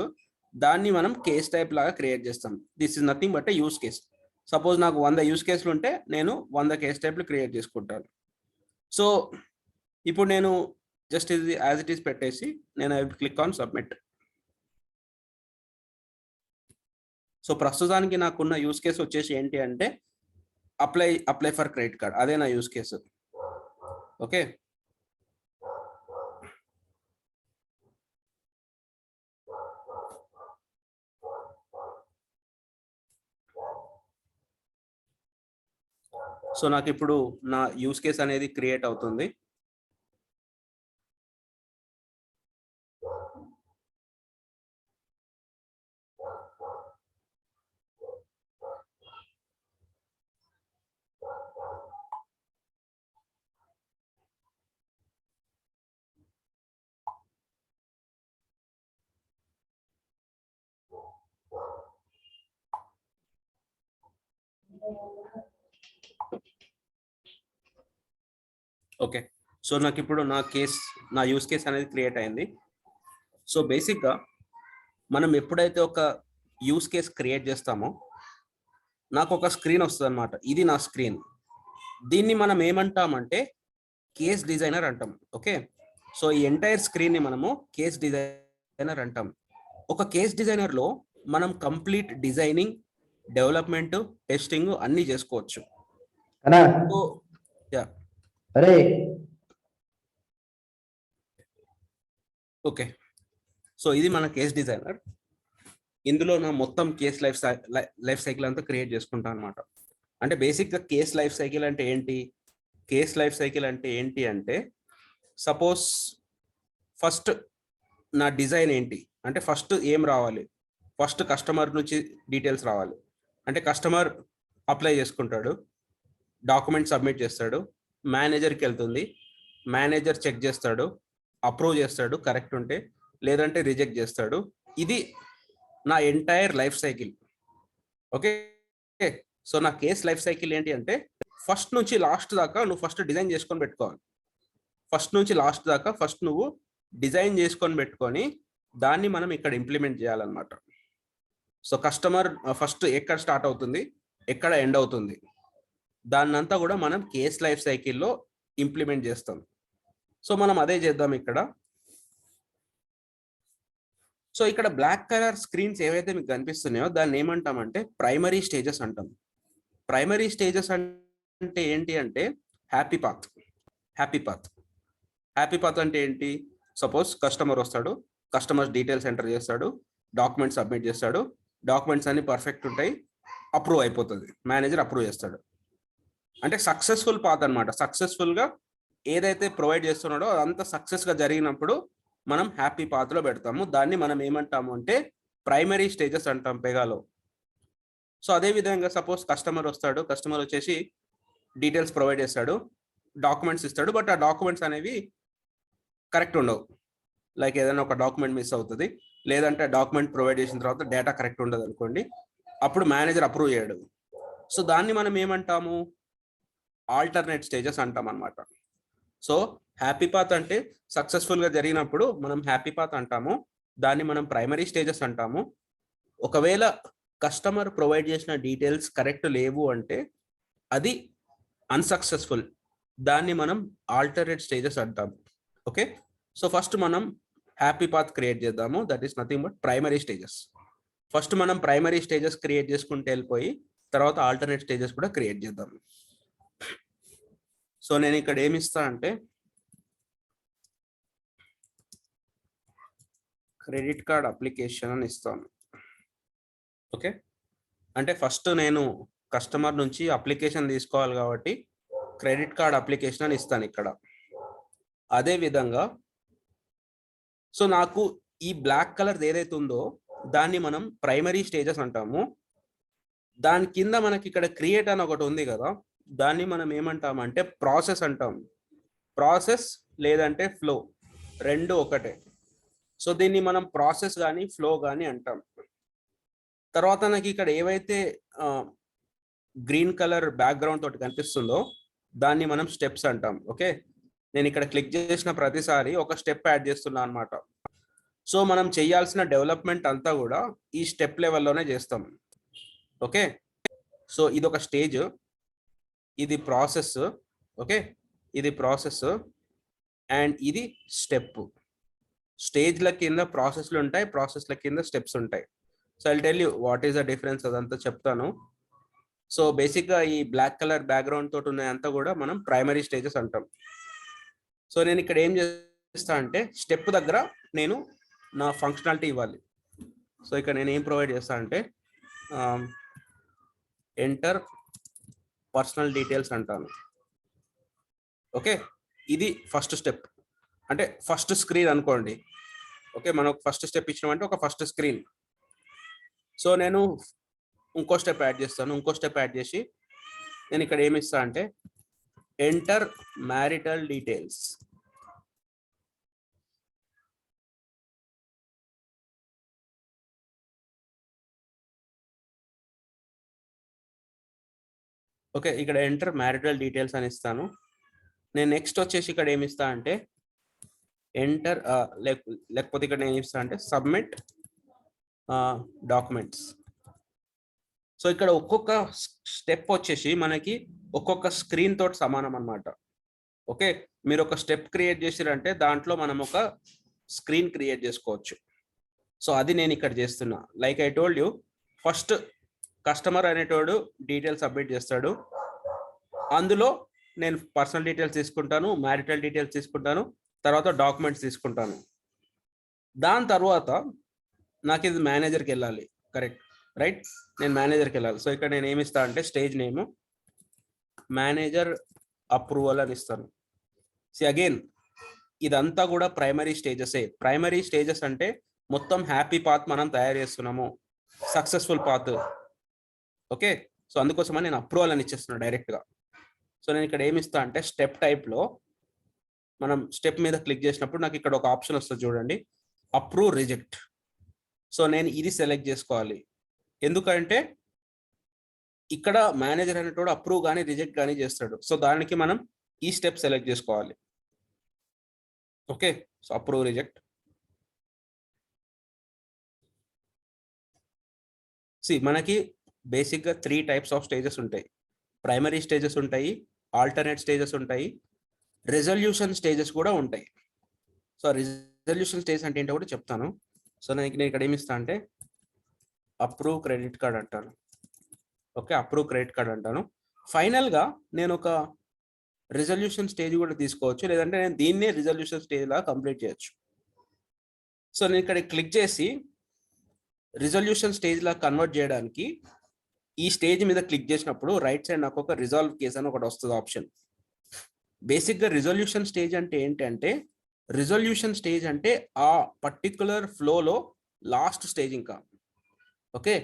దాన్ని మనం కేస్ టైప్ లాగా క్రియేట్ చేస్తాం. This is nothing but A use case. Suppose నాకు 100 యూస్ కేసులు ఉంటే నేను 100 కేస్ టైప్లు క్రియేట్ చేసుకుంటాను. సో ఇప్పుడు నేను జస్ట్ ఇది యాజ్ ఇట్ ఈస్ పెట్టేసి నేను I click on submit. So ప్రస్తుతానికి నాకున్న యూస్ కేసు వచ్చేసి ఏంటి అంటే అప్లై ఫర్ క్రెడిట్ కార్డ్, అదే నా యూస్ కేసు. ఓకే, సో నాకు ఇప్పుడు నా యూస్ కేస్ అనేది క్రియేట్ అవుతుంది. ఓకే, సో నాకు ఇప్పుడు నా యూస్ కేస్ అనేది క్రియేట్ అయింది. సో బేసిక్గా మనం ఎప్పుడైతే ఒక యూస్ కేస్ క్రియేట్ చేస్తామో నాకు ఒక స్క్రీన్ వస్తుంది అనమాట. ఇది నా స్క్రీన్. దీన్ని మనం ఏమంటామంటే కేస్ డిజైనర్ అంటాం. ఓకే, సో ఈ ఎంటైర్ స్క్రీన్ని మనము కేస్ డిజైనర్ అంటాం. ఒక కేస్ డిజైనర్లో మనం కంప్లీట్ డిజైనింగ్, డెవలప్మెంట్, టెస్టింగ్ అన్నీ చేసుకోవచ్చు. సో యా, అరే ఓకే, సో ఇది మన కేస్ డిజైనర్. ఇందులో నా మొత్తం కేస్ లైఫ్ సైకిల్ అంతా క్రియేట్ చేసుకుంటాను అనమాట. అంటే బేసిక్గా కేస్ లైఫ్ సైకిల్ అంటే ఏంటి? కేస్ లైఫ్ సైకిల్ అంటే ఏంటి అంటే సపోజ్ ఫస్ట్ నా డిజైన్ ఏంటి అంటే ఫస్ట్ ఏం రావాలి? ఫస్ట్ కస్టమర్ నుంచి డీటెయిల్స్ రావాలి. అంటే కస్టమర్ అప్లై చేసుకుంటాడు, డాక్యుమెంట్ సబ్మిట్ చేస్తాడు, మేనేజర్కి వెళ్తుంది, మేనేజర్ చెక్ చేస్తాడు, అప్రూవ్ చేస్తాడు కరెక్ట్ ఉంటే, లేదంటే రిజెక్ట్ చేస్తాడు. ఇది నా entire life cycle. Okay, so నా కేస్ లైఫ్ సైకిల్ ఏంటి అంటే ఫస్ట్ నుంచి లాస్ట్ దాకా నువ్వు ఫస్ట్ డిజైన్ చేసుకొని పెట్టుకోవాలి. ఫస్ట్ నుంచి లాస్ట్ దాకా ఫస్ట్ నువ్వు డిజైన్ చేసుకొని పెట్టుకొని దాన్ని మనం ఇక్కడ ఇంప్లిమెంట్ చేయాలన్నమాట. సో కస్టమర్ ఫస్ట్ ఎక్కడ స్టార్ట్ అవుతుంది, ఎక్కడ ఎండ్ అవుతుంది, దాన్నంతా కూడా మనం కేస్ లైఫ్ సైకిల్లో ఇంప్లిమెంట్ చేస్తాం. సో మనం అదే చేద్దాం ఇక్కడ. సో ఇక్కడ బ్లాక్ కలర్ స్క్రీన్స్ ఏవైతే మీకు కనిపిస్తున్నాయో దాన్ని ఏమంటామంటే ప్రైమరీ స్టేజెస్ అంటాం. ప్రైమరీ స్టేజెస్ అంటే ఏంటి అంటే హ్యాపీ పాత్. హ్యాపీ పాత్ అంటే ఏంటి? సపోజ్ కస్టమర్ వస్తాడు, కస్టమర్స్ డీటెయిల్స్ ఎంటర్ చేస్తాడు, డాక్యుమెంట్స్ సబ్మిట్ చేస్తాడు, డాక్యుమెంట్స్ అన్ని పర్ఫెక్ట్ ఉంటాయి, అప్రూవ్ అయిపోతుంది, మేనేజర్ అప్రూవ్ చేస్తాడు. అంటే సక్సెస్ఫుల్ పాత్ అనమాట. సక్సెస్ఫుల్గా ఏదైతే ప్రొవైడ్ చేస్తున్నాడో అదంతా సక్సెస్గా జరిగినప్పుడు మనం హ్యాపీ పాత్లో పెడతాము. దాన్ని మనం ఏమంటాము అంటే ప్రైమరీ స్టేజెస్ అంటాం పెగాలో. సో అదేవిధంగా సపోజ్ కస్టమర్ వస్తాడు, కస్టమర్ వచ్చేసి డీటెయిల్స్ ప్రొవైడ్ చేస్తాడు, డాక్యుమెంట్స్ ఇస్తాడు, బట్ ఆ డాక్యుమెంట్స్ అనేవి కరెక్ట్ ఉండవు. లైక్ ఏదైనా ఒక డాక్యుమెంట్ మిస్ అవుతుంది, లేదంటే డాక్యుమెంట్ ప్రొవైడ్ చేసిన తర్వాత డేటా కరెక్ట్ ఉండదు అనుకోండి, అప్పుడు మేనేజర్ అప్రూవ్ చేయడు. సో దాన్ని మనం ఏమంటాము? ఆల్టర్నేట్ స్టేజెస్ అంటాం అనమాట. సో హ్యాపీ పాత్ అంటే సక్సెస్ఫుల్గా జరిగినప్పుడు మనం హ్యాపీ పాత్ అంటాము, దాన్ని మనం ప్రైమరీ స్టేజెస్ అంటాము. ఒకవేళ కస్టమర్ ప్రొవైడ్ చేసిన డీటెయిల్స్ కరెక్ట్ లేవు అంటే అది అన్సక్సెస్ఫుల్, దాన్ని మనం ఆల్టర్నేట్ స్టేజెస్ అంటాము. ఓకే, సో ఫస్ట్ మనం హ్యాపీ పాత్ క్రియేట్ చేద్దాము. That is nothing but primary stages. First మనం ప్రైమరీ స్టేజెస్ క్రియేట్ చేసుకుంటూ వెళ్ళిపోయి తర్వాత ఆల్టర్నేట్ స్టేజెస్ కూడా క్రియేట్ చేద్దాం. సో నేను ఇక్కడ ఏమి ఇస్తా అంటే క్రెడిట్ కార్డ్ అప్లికేషన్ అని ఇస్తాను. ఓకే, అంటే ఫస్ట్ నేను కస్టమర్ నుంచి అప్లికేషన్ తీసుకోవాలి కాబట్టి క్రెడిట్ కార్డ్ అప్లికేషన్ అని ఇస్తాను ఇక్కడ. అదే విధంగా సో నాకు ఈ బ్లాక్ కలర్ ఏదైతే ఉందో దాన్ని మనం ప్రైమరీ స్టేజెస్ అంటాము. దాని కింద మనకి ఇక్కడ క్రియేట్ అని ఒకటి ఉంది కదా, దాన్ని మనం ఏమంటామంటే ప్రాసెస్ అంటాం. ప్రాసెస్ లేదంటే ఫ్లో, రెండు ఒకటే. సో దీన్ని మనం ప్రాసెస్ కానీ ఫ్లో కానీ అంటాం. తర్వాత నాకు ఇక్కడ ఏవైతే గ్రీన్ కలర్ బ్యాక్గ్రౌండ్ తోటి కనిపిస్తుందో దాన్ని మనం స్టెప్స్ అంటాం. ఓకే, నేను ఇక్కడ క్లిక్ చేసిన ప్రతిసారి ఒక స్టెప్ యాడ్ చేస్తున్నా అనమాట. సో మనం చేయాల్సిన డెవలప్మెంట్ అంతా కూడా ఈ స్టెప్ లెవెల్లోనే చేస్తాం. ఓకే, సో ఇది ఒక స్టేజ్, ఇది ప్రాసెస్. ఓకే, ఇది ప్రాసెస్ అండ్ ఇది స్టెప్. స్టేజ్ల కింద ప్రాసెస్లు ఉంటాయి, ప్రాసెస్ల కింద స్టెప్స్ ఉంటాయి. So I'll tell you what is the difference, అదంతా చెప్తాను. సో బేసిక్గా ఈ బ్లాక్ కలర్ బ్యాక్గ్రౌండ్ తోటి ఉన్నాయంతా కూడా మనం ప్రైమరీ స్టేజెస్ అంటాం. సో నేను ఇక్కడ ఏం చేస్తా అంటే స్టెప్ దగ్గర నేను నా ఫంక్షనాలిటీ ఇవ్వాలి. సో ఇక్కడ నేను ఏం ప్రొవైడ్ చేస్తా అంటే ఎంటర్ పర్సనల్ డీటెయిల్స్ అంటాను. ఓకే, ఇది ఫస్ట్ స్టెప్, అంటే ఫస్ట్ స్క్రీన్ అనుకోండి. ఓకే, మనం ఫస్ట్ స్టెప్ ఇచ్చినామంటే ఒక ఫస్ట్ స్క్రీన్. సో నేను ఇంకో స్టెప్ యాడ్ చేస్తాను. ఇంకో స్టెప్ యాడ్ చేసి నేను ఇక్కడ ఏమి ఇస్తా అంటే ఎంటర్ మ్యారిటల్ డీటెయిల్స్. ఓకే, ఇక్కడ ఎంటర్ మ్యారిటల్ డీటెయిల్స్ అని ఇస్తాను. నేను నెక్స్ట్ వచ్చేసి ఇక్కడ ఏమి ఇస్తా అంటే ఎంటర్ లేకపోతే ఇక్కడ నేను ఇస్తా అంటే సబ్మిట్ డాక్యుమెంట్స్. సో ఇక్కడ ఒక్కొక్క స్టెప్ వచ్చేసి మనకి ఒక్కొక్క స్క్రీన్ తోటి సమానం అన్నమాట. ఓకే, మీరు ఒక స్టెప్ క్రియేట్ చేసిరంటే దాంట్లో మనం ఒక స్క్రీన్ క్రియేట్ చేసుకోవచ్చు. సో అది నేను ఇక్కడ చేస్తున్నా. Like I told you, first customer అనేటోడు డీటెయిల్స్ సబ్మిట్ చేస్తాడు. అందులో నేను పర్సనల్ డీటెయిల్స్ తీసుకుంటాను, మ్యారిటల్ డీటెయిల్స్ తీసుకుంటాను, తర్వాత డాక్యుమెంట్స్ తీసుకుంటాను. దాని తర్వాత నాకు ఇది మేనేజర్కి వెళ్ళాలి. కరెక్ట్, రైట్, నేను మేనేజర్కి వెళ్ళాలి. సో ఇక్కడ నేను ఏమి ఇస్తా అంటే స్టేజ్ నేమ్ మేనేజర్ అప్రూవల్ అని ఇస్తాను. సి అగైన్ ఇదంతా కూడా ప్రైమరీ స్టేజెసే. ప్రైమరీ స్టేజెస్ అంటే మొత్తం హ్యాపీ పాత్ మనం తయారు చేస్తున్నాము, సక్సెస్ఫుల్ పాత్. ఓకే, సో అందుకోసమని నేను అప్రూవల్ అని ఇచ్చేస్తున్నాను డైరెక్ట్గా. సో నేను ఇక్కడ ఏమి ఇస్తా అంటే స్టెప్ టైప్లో మనం స్టెప్ మీద క్లిక్ చేసినప్పుడు నాకు ఇక్కడ ఒక ఆప్షన్ వస్తుంది చూడండి, అప్రూవ్ రిజెక్ట్. సో నేను ఇది సెలెక్ట్ చేసుకోవాలి. ఎందుకంటే ఇక్కడ మేనేజర్ అనేటోడు అప్రూవ్ కానీ రిజెక్ట్ కానీ చేస్తాడు. సో దానికి మనం ఈ స్టెప్ సెలెక్ట్ చేసుకోవాలి. Okay, so approve reject. మనకి బేసిక్గా 3 టైప్స్ ఆఫ్ స్టేజెస్ ఉంటాయి. ప్రైమరీ స్టేజెస్ ఉంటాయి, ఆల్టర్నేట్ స్టేజెస్ ఉంటాయి, రెజల్యూషన్ స్టేజెస్ కూడా ఉంటాయి. సో రెజల్యూషన్ స్టేజ్ అంటే ఏంటో కూడా చెప్తాను. సో నేను ఇక్కడ ఏమి ఇస్తా అంటే అప్రూవ్ క్రెడిట్ కార్డ్ అంటాను. ఓకే, అప్రూవ్ క్రెడిట్ కార్డ్ అంటాను. ఫైనల్గా నేను ఒక రిజల్యూషన్ స్టేజ్ కూడా తీసుకోవచ్చు, లేదంటే నేను దీన్నే రిజల్యూషన్ స్టేజ్ లాగా కంప్లీట్ చేయొచ్చు. సో నేను ఇక్కడ క్లిక్ చేసి రిజల్యూషన్ స్టేజ్ లాగా కన్వర్ట్ చేయడానికి ఈ స్టేజ్ మీద క్లిక్ చేసినప్పుడు రైట్ సైడ్ నాకు ఒక రిజాల్వ్ కేస్ అని ఒకటి వస్తుంది ఆప్షన్. బేసిక్గా రిజల్యూషన్ స్టేజ్ అంటే ఏంటంటే, రిజల్యూషన్ స్టేజ్ అంటే ఆ పర్టికులర్ ఫ్లోలో లాస్ట్ స్టేజ్. ఇంకా ఓకే,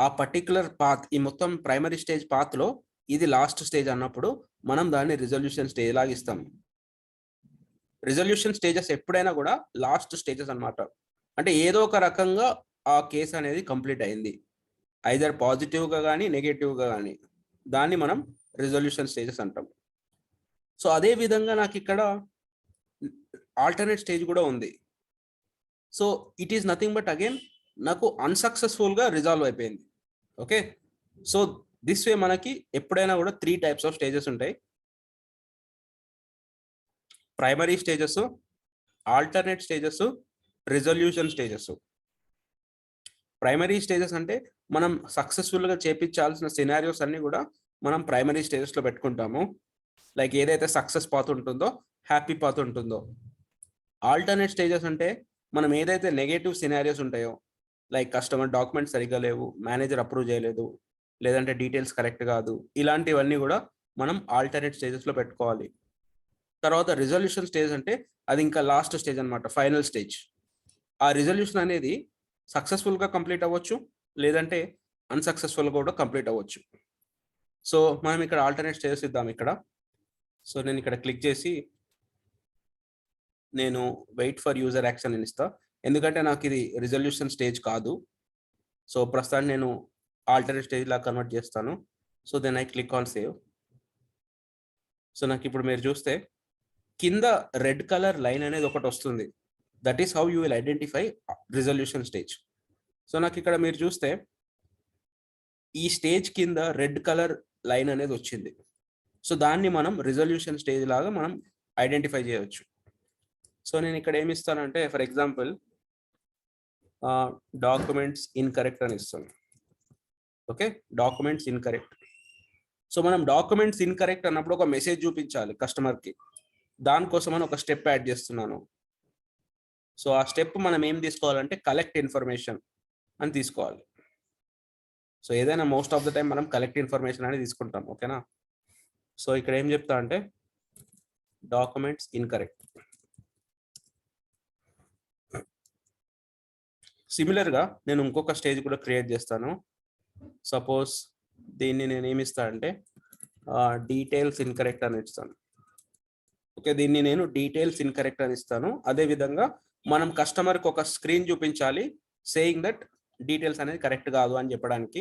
ఆ పర్టికులర్ పాత్, ఈ మొత్తం ప్రైమరీ స్టేజ్ పాత్లో ఇది లాస్ట్ స్టేజ్ అన్నప్పుడు మనం దాన్ని రిజల్యూషన్ స్టేజ్ లాగా ఇస్తాం. రిజల్యూషన్ స్టేజెస్ ఎప్పుడైనా కూడా లాస్ట్ స్టేజెస్ అన్నమాట. అంటే ఏదో ఒక రకంగా ఆ కేసు అనేది కంప్లీట్ అయింది, ఐదర్ పాజిటివ్గా కానీ నెగటివ్గా కానీ, దాన్ని మనం రిజల్యూషన్ స్టేజెస్ అంటాం. సో అదే విధంగా నాకు ఇక్కడ ఆల్టర్నేట్ స్టేజ్ కూడా ఉంది. So it is nothing but again నాకు అన్సక్సెస్ఫుల్గా రిజాల్వ్ అయిపోయింది. ఓకే, సో దిస్ వే మనకి ఎప్పుడైనా కూడా 3 టైప్స్ ఆఫ్ స్టేజెస్ ఉంటాయి. Primary stages, alternate stages, resolution stages. Primary stages అంటే మనం సక్సెస్ఫుల్గా చేపించాల్సిన సినారియోస్ అన్ని కూడా మనం ప్రైమరీ స్టేజెస్లో పెట్టుకుంటాము. లైక్ ఏదైతే సక్సెస్ పాత్ ఉంటుందో, హ్యాపీ పాత్ ఉంటుందో. ఆల్టర్నేట్ స్టేజెస్ అంటే మనం ఏదైతే నెగటివ్ సినారియోస్ ఉంటాయో, లైక్ కస్టమర్ డాక్యుమెంట్స్ సరిగ్గా లేవు, మేనేజర్ అప్రూవ్ చేయలేదు, లేదంటే డీటెయిల్స్ కరెక్ట్ కాదు, ఇలాంటివన్నీ కూడా మనం ఆల్టర్నేట్ స్టేజెస్లో పెట్టుకోవాలి. తర్వాత రిజల్యూషన్ స్టేజ్ అంటే అది ఇంకా లాస్ట్ స్టేజ్ అనమాట, ఫైనల్ స్టేజ్. ఆ రిజల్యూషన్ అనేది సక్సెస్ఫుల్గా కంప్లీట్ అవ్వచ్చు, లేదంటే అన్సక్సెస్ఫుల్గా కూడా కంప్లీట్ అవ్వచ్చు. సో మనం ఇక్కడ ఆల్టర్నేట్ స్టేజెస్ ఇద్దాం ఇక్కడ. సో నేను ఇక్కడ క్లిక్ చేసి నేను వెయిట్ ఫర్ యూజర్ యాక్షన్ అని ఇస్తా. ఎందుకంటే నాకు ఇది రిజల్యూషన్ స్టేజ్ కాదు. సో ప్రస్తుతానికి నేను ఆల్టర్నేట్ స్టేజ్ లా కన్వర్ట్ చేస్తాను. So then I click on save. So నాకు ఇప్పుడు మీరు చూస్తే కింద రెడ్ కలర్ లైన్ అనేది ఒకటి వస్తుంది. That is how you will identify resolution stage. So నాకు ఇక్కడ మీరు చూస్తే ఈ స్టేజ్ కింద రెడ్ కలర్ లైన్ అనేది వచ్చింది. సో దాన్ని మనం రిజల్యూషన్ స్టేజ్ లాగా మనం ఐడెంటిఫై చేయవచ్చు. సో నేను ఇక్కడ ఏమి ఇస్తానంటే ఫర్ ఎగ్జాంపుల్ డాక్యుమెంట్స్ ఇన్కరెక్ట్ అని ఇస్తాను. Okay, documents incorrect. సో మనం డాక్యుమెంట్స్ ఇన్కరెక్ట్ అన్నప్పుడు ఒక మెసేజ్ చూపించాలి కస్టమర్కి. దానికోసం అని ఒక స్టెప్ యాడ్ చేస్తున్నాను. సో ఆ స్టెప్ మనం ఏం తీసుకోవాలంటే కలెక్ట్ ఇన్ఫర్మేషన్ అని తీసుకోవాలి. సో ఏదైనా మోస్ట్ ఆఫ్ ద టైం మనం కలెక్ట్ ఇన్ఫర్మేషన్ అనేది తీసుకుంటాం. ఓకేనా? సో ఇక్కడ ఏం చెప్తా అంటే డాక్యుమెంట్స్ ఇన్కరెక్ట్. సిమిలర్గా నేను ఇంకొక స్టేజ్ కూడా క్రియేట్ చేస్తాను. సపోజ్ దీన్ని నేను ఏమి ఇస్తా అంటే డీటెయిల్స్ ఇన్కరెక్ట్ అని ఇస్తాను. ఓకే, దీన్ని నేను డీటెయిల్స్ ఇన్కరెక్ట్ అని ఇస్తాను. అదేవిధంగా మనం కస్టమర్కి ఒక స్క్రీన్ చూపించాలి సేయింగ్ దట్ డీటెయిల్స్ అనేది కరెక్ట్ కాదు అని చెప్పడానికి.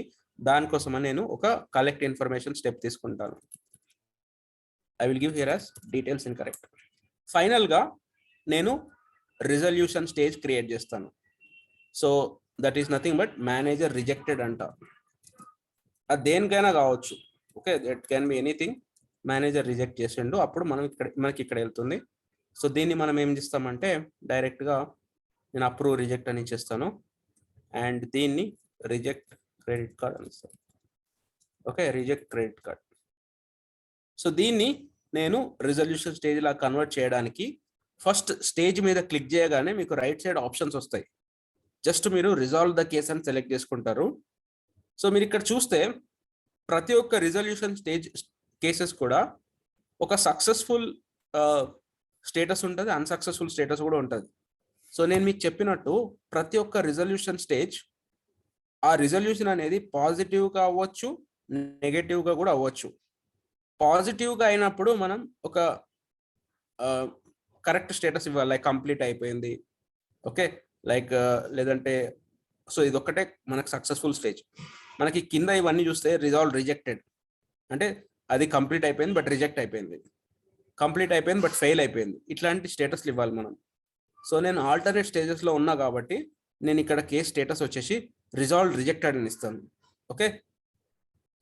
దానికోసం నేను ఒక కలెక్ట్ ఇన్ఫర్మేషన్ స్టెప్ తీసుకుంటాను. I will give here as details incorrect. ఫైనల్గా నేను రిజల్యూషన్ స్టేజ్ క్రియేట్ చేస్తాను. So that is nothing but manager rejected అంట. అది దేనికైనా కావచ్చు. Okay, that can be anything. Manager reject చేసిండు, అప్పుడు మనకి ఇక్కడ వెళ్తుంది. సో దీన్ని మనం ఏం చేస్తామంటే డైరెక్ట్గా నేను అప్రూవ్ రిజెక్ట్ అని ఇచ్చేస్తాను. అండ్ దీన్ని రిజెక్ట్ క్రెడిట్ కార్డ్ అని ఇస్తాను. Okay, reject credit card. So దీన్ని నేను రిజల్యూషన్ స్టేజ్ లా కన్వర్ట్ చేయడానికి ఫస్ట్ స్టేజ్ మీద క్లిక్ చేయగానే మీకు రైట్ సైడ్ ఆప్షన్స్ వస్తాయి. జస్ట్ మీరు రిజాల్వ్ ద కేస్ అని సెలెక్ట్ చేసుకుంటారు. సో మీరు ఇక్కడ చూస్తే ప్రతి ఒక్క రిజల్యూషన్ స్టేజ్ కేసెస్ కూడా ఒక సక్సెస్ఫుల్ స్టేటస్ ఉంటుంది, అన్సక్సెస్ఫుల్ స్టేటస్ కూడా ఉంటుంది. సో నేను మీకు చెప్పినట్టు ప్రతి ఒక్క రిజల్యూషన్ స్టేజ్ ఆ రిజల్యూషన్ అనేది పాజిటివ్గా అవ్వచ్చు, నెగటివ్గా కూడా అవ్వచ్చు. పాజిటివ్గా అయినప్పుడు మనం ఒక కరెక్ట్ స్టేటస్ ఇవ్వాలి, లైక్ కంప్లీట్ అయిపోయింది. ఓకే, లైక్ లేదంటే సో ఇది ఒక్కటే మనకు సక్సెస్ఫుల్ స్టేజ్. మనకి కింద ఇవన్నీ చూస్తే రిజాల్వ్ రిజెక్టెడ్ అంటే అది కంప్లీట్ అయిపోయింది బట్ రిజెక్ట్ అయిపోయింది, కంప్లీట్ అయిపోయింది బట్ ఫెయిల్ అయిపోయింది. ఇట్లాంటి స్టేటస్లు ఇవ్వాలి మనం. సో నేను ఆల్టర్నేట్ స్టేజెస్లో ఉన్నా కాబట్టి నేను ఇక్కడ కేస్ స్టేటస్ వచ్చేసి రిజాల్వ్ రిజెక్టెడ్ అని ఇస్తాను. ఓకే,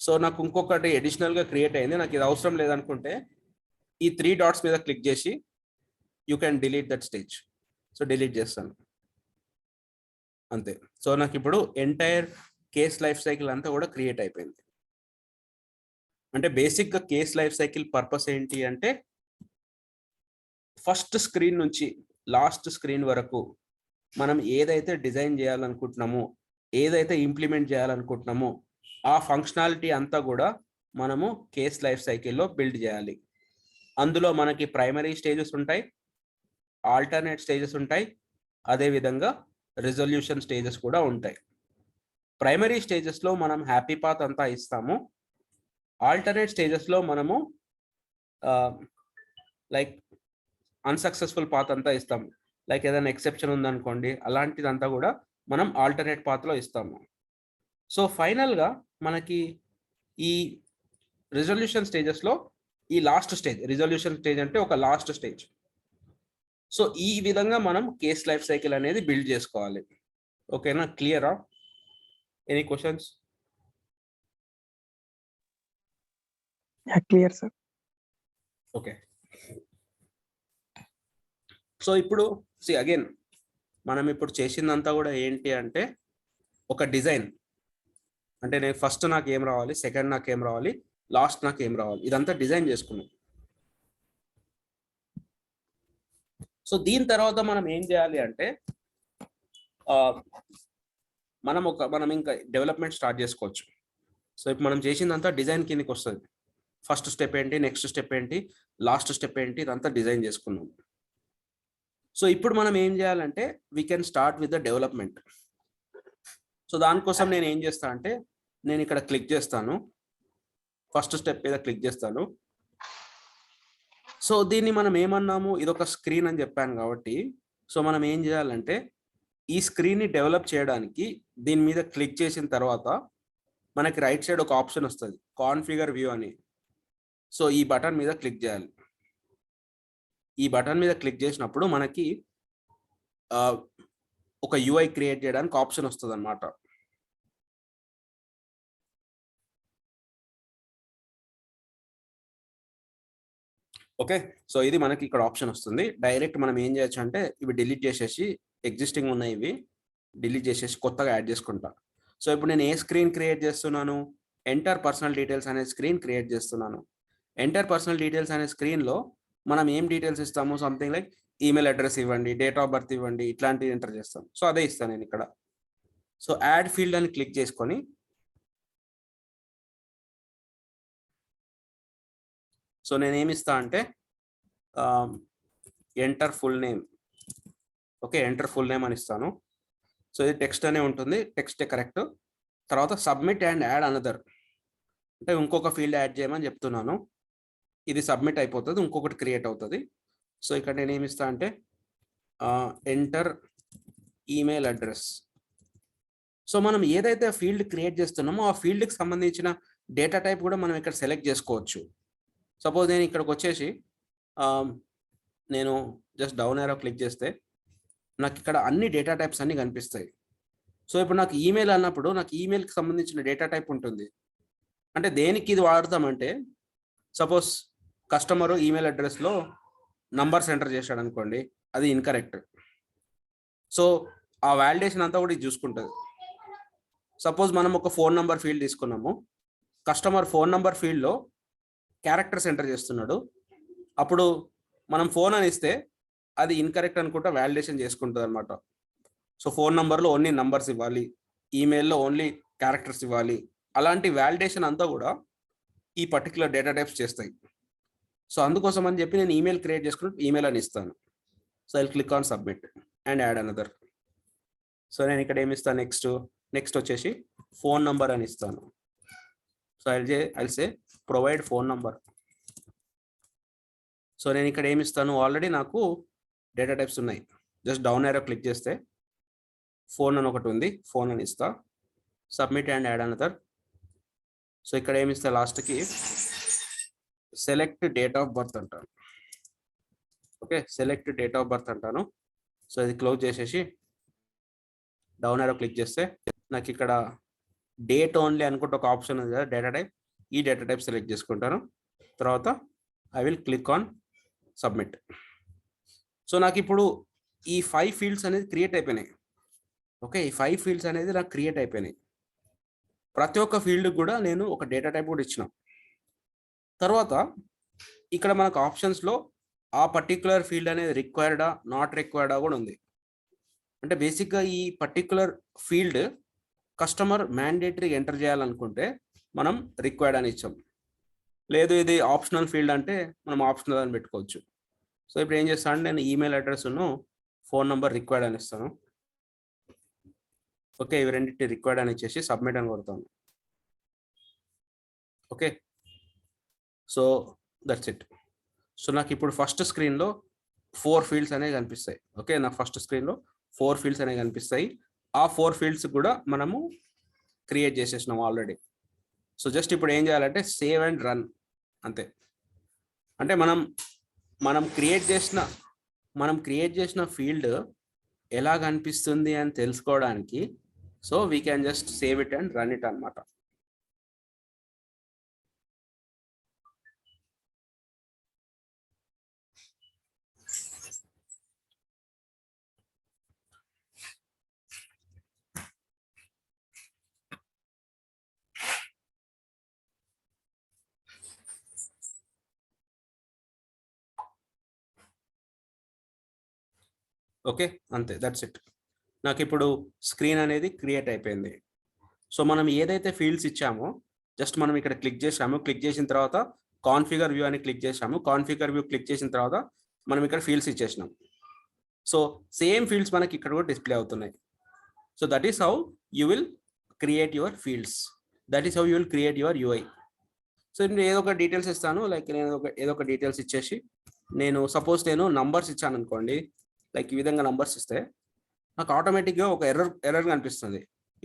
సో నాకు ఇంకొకటి అడిషనల్గా క్రియేట్ అయింది. నాకు ఇది అవసరం లేదనుకుంటే ఈ 3 డాట్స్ మీద క్లిక్ చేసి you can delete that stage. So delete చేస్తాను అంతే. సో నాకు ఇప్పుడు ఎంటైర్ కేస్ లైఫ్ సైకిల్ అంతా కూడా క్రియేట్ అయిపోయింది. అంటే బేసిక్గా కేస్ లైఫ్ సైకిల్ పర్పస్ ఏంటి అంటే ఫస్ట్ స్క్రీన్ నుంచి లాస్ట్ స్క్రీన్ వరకు మనం ఏదైతే డిజైన్ చేయాలనుకుంటున్నామో, ఏదైతే ఇంప్లిమెంట్ చేయాలనుకుంటున్నామో ఆ ఫంక్షనాలిటీ అంతా కూడా మనము కేస్ లైఫ్ సైకిల్లో బిల్డ్ చేయాలి. అందులో మనకి ప్రైమరీ స్టేజెస్ ఉంటాయి, ఆల్టర్నేట్ స్టేజెస్ ఉంటాయి, అదేవిధంగా రిజల్యూషన్ స్టేజెస్ కూడా ఉంటాయి. ప్రైమరీ స్టేజెస్లో మనం హ్యాపీ పాత్ అంతా ఇస్తాము. ఆల్టర్నేట్ స్టేజెస్లో మనము లైక్ అన్సక్సెస్ఫుల్ పాత్ అంతా ఇస్తాము. లైక్ ఏదైనా ఎక్సెప్షన్ ఉందనుకోండి, అలాంటిదంతా కూడా మనం ఆల్టర్నేట్ పాత్లో ఇస్తాము. సో ఫైనల్గా మనకి ఈ రిజల్యూషన్ స్టేజెస్లో ఈ లాస్ట్ స్టేజ్, రిజల్యూషన్ స్టేజ్ అంటే ఒక లాస్ట్ స్టేజ్. సో ఈ విధంగా మనం కేస్ లైఫ్ సైకిల్ అనేది బిల్డ్ చేసుకోవాలి. ఓకేనా? క్లియరా? Any questions? Clear sir. Okay, so ఇప్పుడు అగైన్ మనం ఇప్పుడు చేసిందంతా కూడా ఏంటి అంటే ఒక డిజైన్. అంటే నేను ఫస్ట్ నాకు ఏం రావాలి, సెకండ్ నాకు ఏం రావాలి, లాస్ట్ నాకు ఏం రావాలి, ఇదంతా డిజైన్ చేసుకున్నాం. సో దీని తర్వాత మనం ఏం చేయాలి అంటే మనం ఇంకా డెవలప్మెంట్ స్టార్ట్ చేసుకోవచ్చు. సో ఇప్పుడు మనం చేసిందంతా డిజైన్ కిందకి వస్తుంది. ఫస్ట్ స్టెప్ ఏంటి, నెక్స్ట్ స్టెప్ ఏంటి, లాస్ట్ స్టెప్ ఏంటి, ఇదంతా డిజైన్ చేసుకున్నాం. సో ఇప్పుడు మనం ఏం చేయాలంటే we can start with the development. So దానికోసం నేను ఏం చేస్తాను అంటే నేను ఇక్కడ క్లిక్ చేస్తాను, ఫస్ట్ స్టెప్ మీద క్లిక్ చేస్తాను. సో దీన్ని మనం ఏమన్నాము, ఇదొక స్క్రీన్ అని చెప్పాను కాబట్టి సో మనం ఏం చేయాలంటే ఈ స్క్రీన్ని డెవలప్ చేయడానికి దీని మీద క్లిక్ చేసిన తర్వాత మనకి రైట్ సైడ్ ఒక ఆప్షన్ వస్తుంది, కాన్ఫిగర్ వ్యూ అని. సో ఈ బటన్ మీద క్లిక్ చేయాలి. ఈ బటన్ మీద క్లిక్ చేసినప్పుడు మనకి ఒక యూఐ క్రియేట్ చేయడానికి ఆప్షన్ వస్తుంది అన్నమాట. ఓకే, సో ఇది మనకి ఇక్కడ ఆప్షన్ వస్తుంది. డైరెక్ట్ మనం ఏం చేయొచ్చు అంటే ఇవి డిలీట్ చేసేసి, ఎగ్జిస్టింగ్ ఉన్నాయి ఇవి డిలీట్ చేసేసి కొత్తగా యాడ్ చేసుకుంటా. సో ఇప్పుడు నేను ఏ స్క్రీన్ క్రియేట్ చేస్తున్నాను, ఎంటర్ పర్సనల్ డీటెయిల్స్ అనే స్క్రీన్ క్రియేట్ చేస్తున్నాను. ఎంటర్ పర్సనల్ డీటెయిల్స్ అనే స్క్రీన్లో మనం ఏం డీటెయిల్స్ ఇస్తాము, సంథింగ్ లైక్ ఈమెయిల్ అడ్రస్ ఇవ్వండి, డేట్ ఆఫ్ బర్త్ ఇవ్వండి, ఇట్లాంటివి ఎంటర్ చేస్తాం. సో అదే ఇస్తాను నేను ఇక్కడ. సో యాడ్ ఫీల్డ్ అని క్లిక్ చేసుకొని సో నేను ఏమి ఇస్తా అంటే enter full name. Okay, enter full name అని ఇస్తాను. సో ఇది టెక్స్ట్ అనే ఉంటుంది, టెక్స్టే కరెక్ట్. తర్వాత సబ్మిట్ అండ్ యాడ్ అనదర్, అంటే ఇంకొక ఫీల్డ్ యాడ్ చేయమని చెప్తున్నాను. ఇది సబ్మిట్ అయిపోతుంది, ఇంకొకటి క్రియేట్ అవుతుంది. సో ఇక్కడ నేను ఏమి ఇస్తా అంటే ఎంటర్ ఈమెయిల్ అడ్రస్. సో మనం ఏదైతే ఫీల్డ్ క్రియేట్ చేస్తున్నామో ఆ ఫీల్డ్కి సంబంధించిన డేటా టైప్ కూడా మనం ఇక్కడ సెలెక్ట్ చేసుకోవచ్చు. సపోజ్ నేను ఇక్కడికి వచ్చేసి నేను జస్ట్ డౌన్ యారో క్లిక్ చేస్తే నాకు ఇక్కడ అన్ని డేటా టైప్స్ అన్ని కనిపిస్తాయి. సో ఇప్పుడు నాకు ఈమెయిల్ అన్నప్పుడు నాకు ఈమెయిల్కి సంబంధించిన డేటా టైప్ ఉంటుంది. అంటే దేనికి ఇది వాడతామంటే, సపోజ్ కస్టమరు ఈమెయిల్ అడ్రస్లో నంబర్స్ ఎంటర్ చేశాడు అనుకోండి, అది ఇన్కరెక్ట్. సో ఆ వాలిడేషన్ అంతా కూడా ఇది చూసుకుంటుంది. సపోజ్ మనం ఒక ఫోన్ నంబర్ ఫీల్డ్ తీసుకున్నాము, కస్టమర్ ఫోన్ నంబర్ ఫీల్డ్లో క్యారెక్టర్స్ ఎంటర్ చేస్తున్నాడు, అప్పుడు మనం ఫోన్ అని ఇస్తే అది ఇన్కరెక్ట్ అనుకుంటా వాలిడేషన్ చేసుకుంటుంది అనమాట. సో ఫోన్ నంబర్లో ఓన్లీ నంబర్స్ ఇవ్వాలి, ఈమెయిల్లో ఓన్లీ క్యారెక్టర్స్ ఇవ్వాలి, అలాంటి వాలిడేషన్ అంతా కూడా ఈ పర్టికులర్ డేటా టైప్స్ చేస్తాయి. సో అందుకోసం అని చెప్పి నేను ఈమెయిల్ క్రియేట్ చేసుకుని ఈమెయిల్ అని ఇస్తాను. So I click on submit and add another. So నేను ఇక్కడ ఏమి ఇస్తాను, నెక్స్ట్ వచ్చేసి ఫోన్ నంబర్ అని ఇస్తాను. So I'll say provide phone number. So నేను ఇక్కడ ఏమి ఇస్తాను, ఆల్రెడీ నాకు డేటా టైప్స్ ఉన్నాయి. జస్ట్ డౌన్ యారో క్లిక్ చేస్తే ఫోన్ అని ఒకటి ఉంది, ఫోన్ అని ఇస్తా. Submit and add another. So ఇక్కడ ఏమి ఇస్తా, లాస్ట్కి సెలెక్ట్ డేట్ ఆఫ్ బర్త్ అంటాను. Okay, select date of birth అంటాను. సో ఇది క్లోజ్ చేసేసి డౌన్ యారో క్లిక్ చేస్తే నాకు ఇక్కడ డేట్ ఓన్లీ అనుకుంటే ఒక ఆప్షన్ ఉంది కదా, డేటా టైప్. ఈ డేటా టైప్ సెలెక్ట్ చేసుకుంటాను. తర్వాత I will click on submit. So నాకు ఇప్పుడు ఈ 5 ఫీల్డ్స్ అనేది క్రియేట్ అయిపోయినాయి. ఓకే, ఈ 5 ఫీల్డ్స్ అనేది నాకు క్రియేట్ అయిపోయినాయి. ప్రతి ఒక్క ఫీల్డ్ కూడా నేను ఒక డేటా టైప్ కూడా ఇచ్చిన తర్వాత ఇక్కడ మనకు ఆప్షన్స్లో ఆ పర్టికులర్ ఫీల్డ్ అనేది రిక్వైర్డా నాట్ రిక్వైర్డా కూడా ఉంది. అంటే బేసిక్గా ఈ particular field customer mandatory enter చేయాలనుకుంటే మనం రిక్వైర్డ్ అని ఇచ్చాం. లేదు ఇది ఆప్షనల్ ఫీల్డ్ అంటే మనం ఆప్షనల్ అని పెట్టుకోవచ్చు. సో ఇప్పుడు ఏం చేస్తాను, నేను ఈమెయిల్ అడ్రస్ను ఫోన్ నెంబర్ రిక్వైర్డ్ అని ఇస్తాను. ఓకే, ఇవి రెండింటి రిక్వైర్డ్ అని ఇచ్చేసి సబ్మిట్ అని కొడతాను. Okay, so that's it. So నాకు ఇప్పుడు ఫస్ట్ స్క్రీన్లో 4 ఫీల్డ్స్ అనేవి కనిపిస్తాయి. ఓకే, నాకు ఫస్ట్ స్క్రీన్లో 4 ఫీల్డ్స్ అనేవి కనిపిస్తాయి. ఆ 4 ఫీల్డ్స్ కూడా మనము క్రియేట్ చేసేసినాము ఆల్రెడీ. సో జస్ట్ ఇప్పుడు ఏం చేయాలంటే సేవ్ అండ్ రన్ అంతే. అంటే మనం క్రియేట్ చేసిన ఫీల్డ్ ఎలా కనిపిస్తుంది అని తెలుసుకోవడానికి so we can just save it and run it అన్నమాట. ఓకే, అంతే, దట్స్ ఇట్. నాకు ఇప్పుడు స్క్రీన్ అనేది క్రియేట్ అయిపోయింది. సో మనం ఏదైతే ఫీల్డ్స్ ఇచ్చామో జస్ట్ మనం ఇక్కడ క్లిక్ చేసాము. క్లిక్ చేసిన తర్వాత కాన్ఫిగర్ వ్యూ అని క్లిక్ చేసాము. కాన్ఫిగర్ వ్యూ క్లిక్ చేసిన తర్వాత మనం ఇక్కడ ఫీల్డ్స్ ఇచ్చేసినాం. సో సేమ్ ఫీల్డ్స్ మనకి ఇక్కడ కూడా డిస్ప్లే అవుతున్నాయి. So that is how you will create your fields. That is how you will create your UI. So నేను ఏదో ఒక డీటెయిల్స్ ఇస్తాను. లైక్ నేను ఏదో ఒక డీటెయిల్స్ ఇచ్చేసి నేను సపోజ్ నేను నంబర్స్ ఇచ్చాను అనుకోండి. లైక్ ఈ విధంగా నంబర్స్ ఇస్తే నాకు ఆటోమేటిక్గా ఒక ఎర్రర్ కనిపిస్తుంది,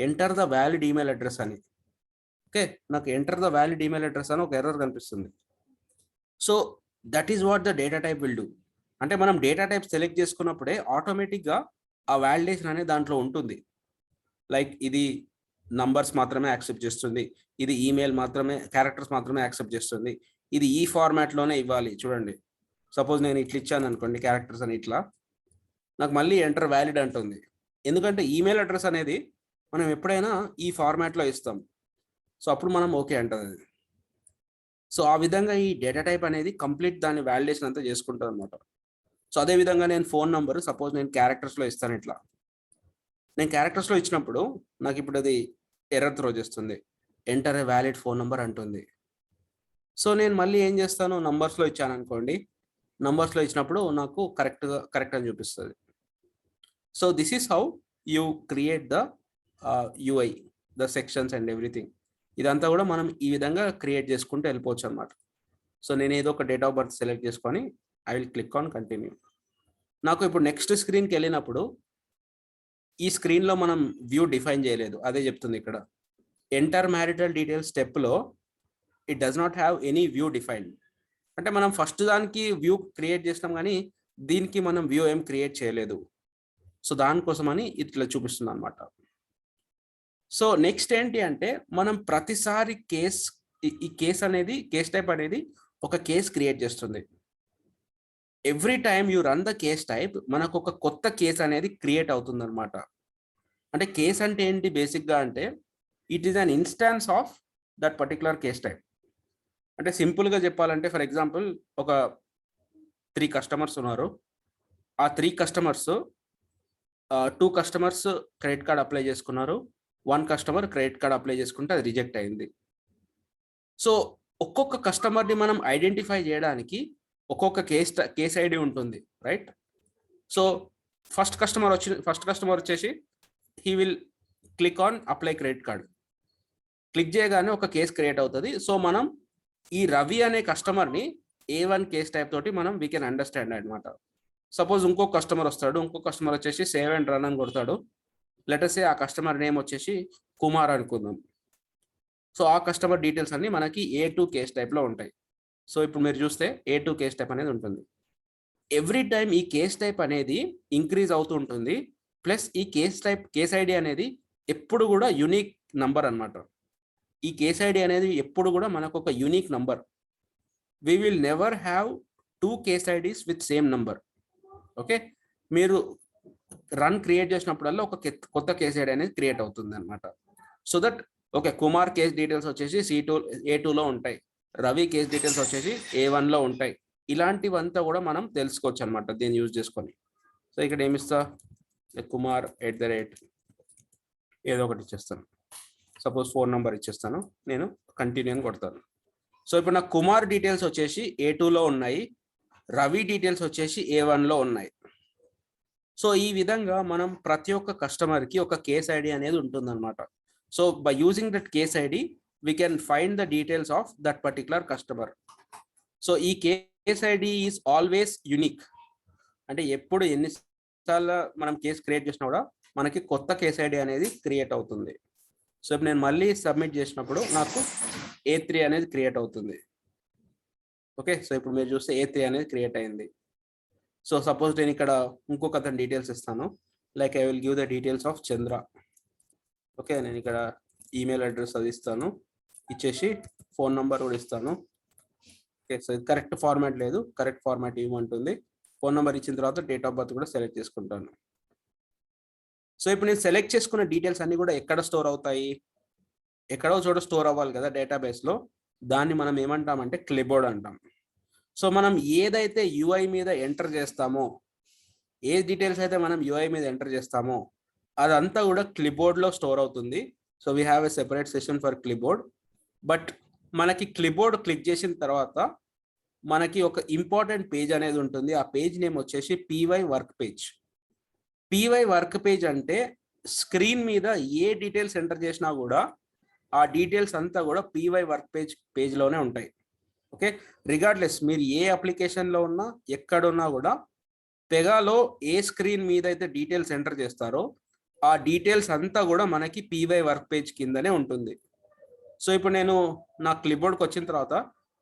enter the valid email address అని. ఓకే, నాకు enter the valid email address అని ఒక ఎర్రర్ కనిపిస్తుంది. So that is what the data type will do. అంటే మనం డేటా టైప్ సెలెక్ట్ చేసుకున్నప్పుడే ఆటోమేటిక్గా ఆ వ్యాలిడేషన్ అనేది దాంట్లో ఉంటుంది. లైక్ ఇది నంబర్స్ మాత్రమే యాక్సెప్ట్ చేస్తుంది, ఇది ఈమెయిల్ మాత్రమే, క్యారెక్టర్స్ మాత్రమే యాక్సెప్ట్ చేస్తుంది, ఇది ఈ ఫార్మాట్లోనే ఇవ్వాలి. చూడండి, సపోజ్ నేను ఇట్లా ఇచ్చాను అనుకోండి క్యారెక్టర్స్ అని, ఇట్లా నాకు మళ్ళీ ఎంటర్ వ్యాలిడ్ అంటుంది. ఎందుకంటే ఈమెయిల్ అడ్రస్ అనేది మనం ఎప్పుడైనా ఈ ఫార్మాట్లో ఇస్తాం. సో అప్పుడు మనం ఓకే అంటుంది. సో ఆ విధంగా ఈ డేటా టైప్ అనేది కంప్లీట్ దాని వ్యాలిడేషన్ అంతా చేసుకుంటుంది అనమాట. సో అదే విధంగా నేను ఫోన్ నంబర్ సపోజ్ నేను క్యారెక్టర్స్లో ఇస్తాను. ఇట్లా నేను క్యారెక్టర్స్లో ఇచ్చినప్పుడు నాకు ఇప్పుడు అది ఎర్రర్ త్రో చేస్తుంది, enter a valid phone number అంటుంది. సో నేను మళ్ళీ ఏం చేస్తాను, నంబర్స్లో ఇచ్చాను అనుకోండి, నంబర్స్లో ఇచ్చినప్పుడు నాకు కరెక్ట్ అని చూపిస్తుంది. So this is how you create the UI, the sections and everything. ఇదంతా కూడా మనం ఈ విధంగా క్రియేట్ చేసుకుంటూ వెళ్ళిపోవచ్చు అనమాట. సో నేను ఏదో ఒక డేట్ ఆఫ్ బర్త్ సెలెక్ట్ చేసుకొని I will click on continue. నాకు ఇప్పుడు నెక్స్ట్ స్క్రీన్కి వెళ్ళినప్పుడు ఈ స్క్రీన్లో మనం వ్యూ డిఫైన్ చేయలేదు, అదే చెప్తుంది ఇక్కడ. ఎంటర్ మ్యారిటల్ డీటెయిల్స్ స్టెప్లో it does not have any view defined. అంటే మనం ఫస్ట్ దానికి వ్యూ క్రియేట్ చేసినాం, కానీ దీనికి మనం వ్యూ ఏం క్రియేట్ చేయలేదు. సో దానికోసమని ఇట్లా చూపిస్తుంది అనమాట. సో నెక్స్ట్ ఏంటి అంటే, మనం ప్రతిసారి ఈ కేస్ టైప్ అనేది ఒక కేస్ క్రియేట్ చేస్తుంది. Every time you run the case type, మనకు ఒక కొత్త కేస్ అనేది క్రియేట్ అవుతుంది అనమాట. అంటే కేస్ అంటే ఏంటి బేసిక్గా అంటే, it is an instance of that particular case type. అంటే సింపుల్గా చెప్పాలంటే, ఫర్ ఎగ్జాంపుల్ ఒక 3 కస్టమర్స్ ఉన్నారు. ఆ 3 customers 2 customers credit card apply చేసుకున్నారు, 1 కస్టమర్ క్రెడిట్ కార్డ్ అప్లై చేసుకుంటే అది రిజెక్ట్ అయింది. సో ఒక్కొక్క కస్టమర్ని మనం ఐడెంటిఫై చేయడానికి ఒక్కొక్క కేస్ ఐడి ఉంటుంది, రైట్? సో ఫస్ట్ కస్టమర్ వచ్చేసి he will click on apply credit card. Click చేయగానే ఒక కేస్ క్రియేట్ అవుతుంది. సో మనం ఈ రవి అనే కస్టమర్ని A1 కేస్ టైప్ తోటి మనం వీ కెన్ అండర్స్టాండ్ అనమాట. సపోజ్ ఇంకో కస్టమర్ వస్తాడు, ఇంకో కస్టమర్ వచ్చేసి సేవ్ అండ్ రన్ అని కొడతాడు. లెటర్సే ఆ కస్టమర్ నేమ్ వచ్చేసి కుమార్ అనుకుందాం. సో ఆ కస్టమర్ డీటెయిల్స్ అన్ని మనకి A2 కేస్ టైప్లో ఉంటాయి. సో ఇప్పుడు మీరు చూస్తే A2 కేస్ టైప్ అనేది ఉంటుంది. ఎవ్రీ టైం ఈ కేస్ టైప్ అనేది ఇంక్రీజ్ అవుతూ ఉంటుంది. ప్లస్ ఈ కేస్ ఐడి అనేది ఎప్పుడు కూడా యూనిక్ నంబర్ అనమాట. ఈ కేస్ ఐడి అనేది ఎప్పుడు కూడా మనకు ఒక unique number. We will never have 2 case IDs with same number. Okay, మీరు రన్ క్రియేట్ చేసినప్పుడల్లా ఒక కొత్త కేస్ ఐడి అనేది క్రియేట్ అవుతుంది అనమాట. So that okay, Kumar case details వచ్చేసి A2లో ఉంటాయి, రవి కేస్ డీటెయిల్స్ వచ్చేసి A1లో ఉంటాయి. ఇలాంటివంతా కూడా మనం తెలుసుకోవచ్చు అనమాట దీన్ని యూజ్ చేసుకొని. సో ఇక్కడ ఏమిస్తా, కుమార్ @ ఏదో ఒకటి ఇచ్చేస్తాను. సపోజ్ ఫోన్ నెంబర్ ఇచ్చేస్తాను, నేను కంటిన్యూ అని కొడతాను. సో ఇప్పుడు నాకు కుమార్ డీటెయిల్స్ వచ్చేసి A2లో ఉన్నాయి, రవి డీటెయిల్స్ వచ్చేసి A1లో ఉన్నాయి. సో ఈ విధంగా మనం ప్రతి ఒక్క కస్టమర్కి ఒక కేస్ ఐడి అనేది ఉంటుందన్నమాట. So by using that case ID we can find the details of that particular customer. So ఈ case ID is always unique. అంటే ఎప్పుడు ఎన్నిసార్లు మనం కేసు క్రియేట్ చేసినా కూడా మనకి కొత్త కేస్ ఐడి అనేది క్రియేట్ అవుతుంది. సో ఇప్పుడు నేను మళ్ళీ సబ్మిట్ చేసినప్పుడు నాకు A3 అనేది క్రియేట్ అవుతుంది. ఓకే, సో ఇప్పుడు మీరు చూస్తే A3 అనేది క్రియేట్ అయింది. సో సపోజ్ నేను ఇక్కడ ఇంకొక అతని డీటెయిల్స్ ఇస్తాను, like I will give the details of Chandra. Okay, నేను ఇక్కడ ఈమెయిల్ అడ్రస్ అది ఇస్తాను, ఇచ్చేసి ఫోన్ నెంబర్ కూడా ఇస్తాను. ఓకే, సో ఇది కరెక్ట్ ఫార్మాట్ లేదు, కరెక్ట్ ఫార్మాట్ ఇవ్వమంటుంది. ఫోన్ నెంబర్ ఇచ్చిన తర్వాత డేట్ ఆఫ్ బర్త్ కూడా సెలెక్ట్ చేసుకుంటాను. సో ఇప్పుడు నేను సెలెక్ట్ చేసుకున్న డీటెయిల్స్ అన్ని కూడా ఎక్కడ స్టోర్ అవుతాయి, ఎక్కడో చోట స్టోర్ అవ్వాలి కదా డేటాబేస్లో. దాన్ని మనం ఏమంటామంటే క్లిప్బోర్డ్ అంటాం. సో మనం ఏదైతే యూఐ మీద ఎంటర్ చేస్తామో, ఏ డీటెయిల్స్ అయితే మనం యూఐ మీద ఎంటర్ చేస్తామో అదంతా కూడా క్లిప్బోర్డ్లో స్టోర్ అవుతుంది. So we have a separate session for clipboard. But మనకి క్లిప్బోర్డ్ క్లిక్ చేసిన తర్వాత మనకి ఒక ఇంపార్టెంట్ పేజ్ అనేది ఉంటుంది. ఆ పేజ్ నేమ్ వచ్చేసి PY work page. PY work page అంటే స్క్రీన్ మీద ఏ డీటెయిల్స్ ఎంటర్ చేసినా కూడా ఆ డీటెయిల్స్ అంతా కూడా PY వర్క్ పేజ్లోనే ఉంటాయి. ఓకే, రిగార్డ్లెస్ మీరు ఏ అప్లికేషన్లో ఉన్నా ఎక్కడున్నా కూడా పెగాలో ఏ స్క్రీన్ మీద అయితే డీటెయిల్స్ ఎంటర్ చేస్తారో ఆ డీటెయిల్స్ అంతా కూడా మనకి పీవై వర్క్ పేజ్ కిందనే ఉంటుంది. సో ఇప్పుడు నేను నా క్లిప్బోర్డ్కి వచ్చిన తర్వాత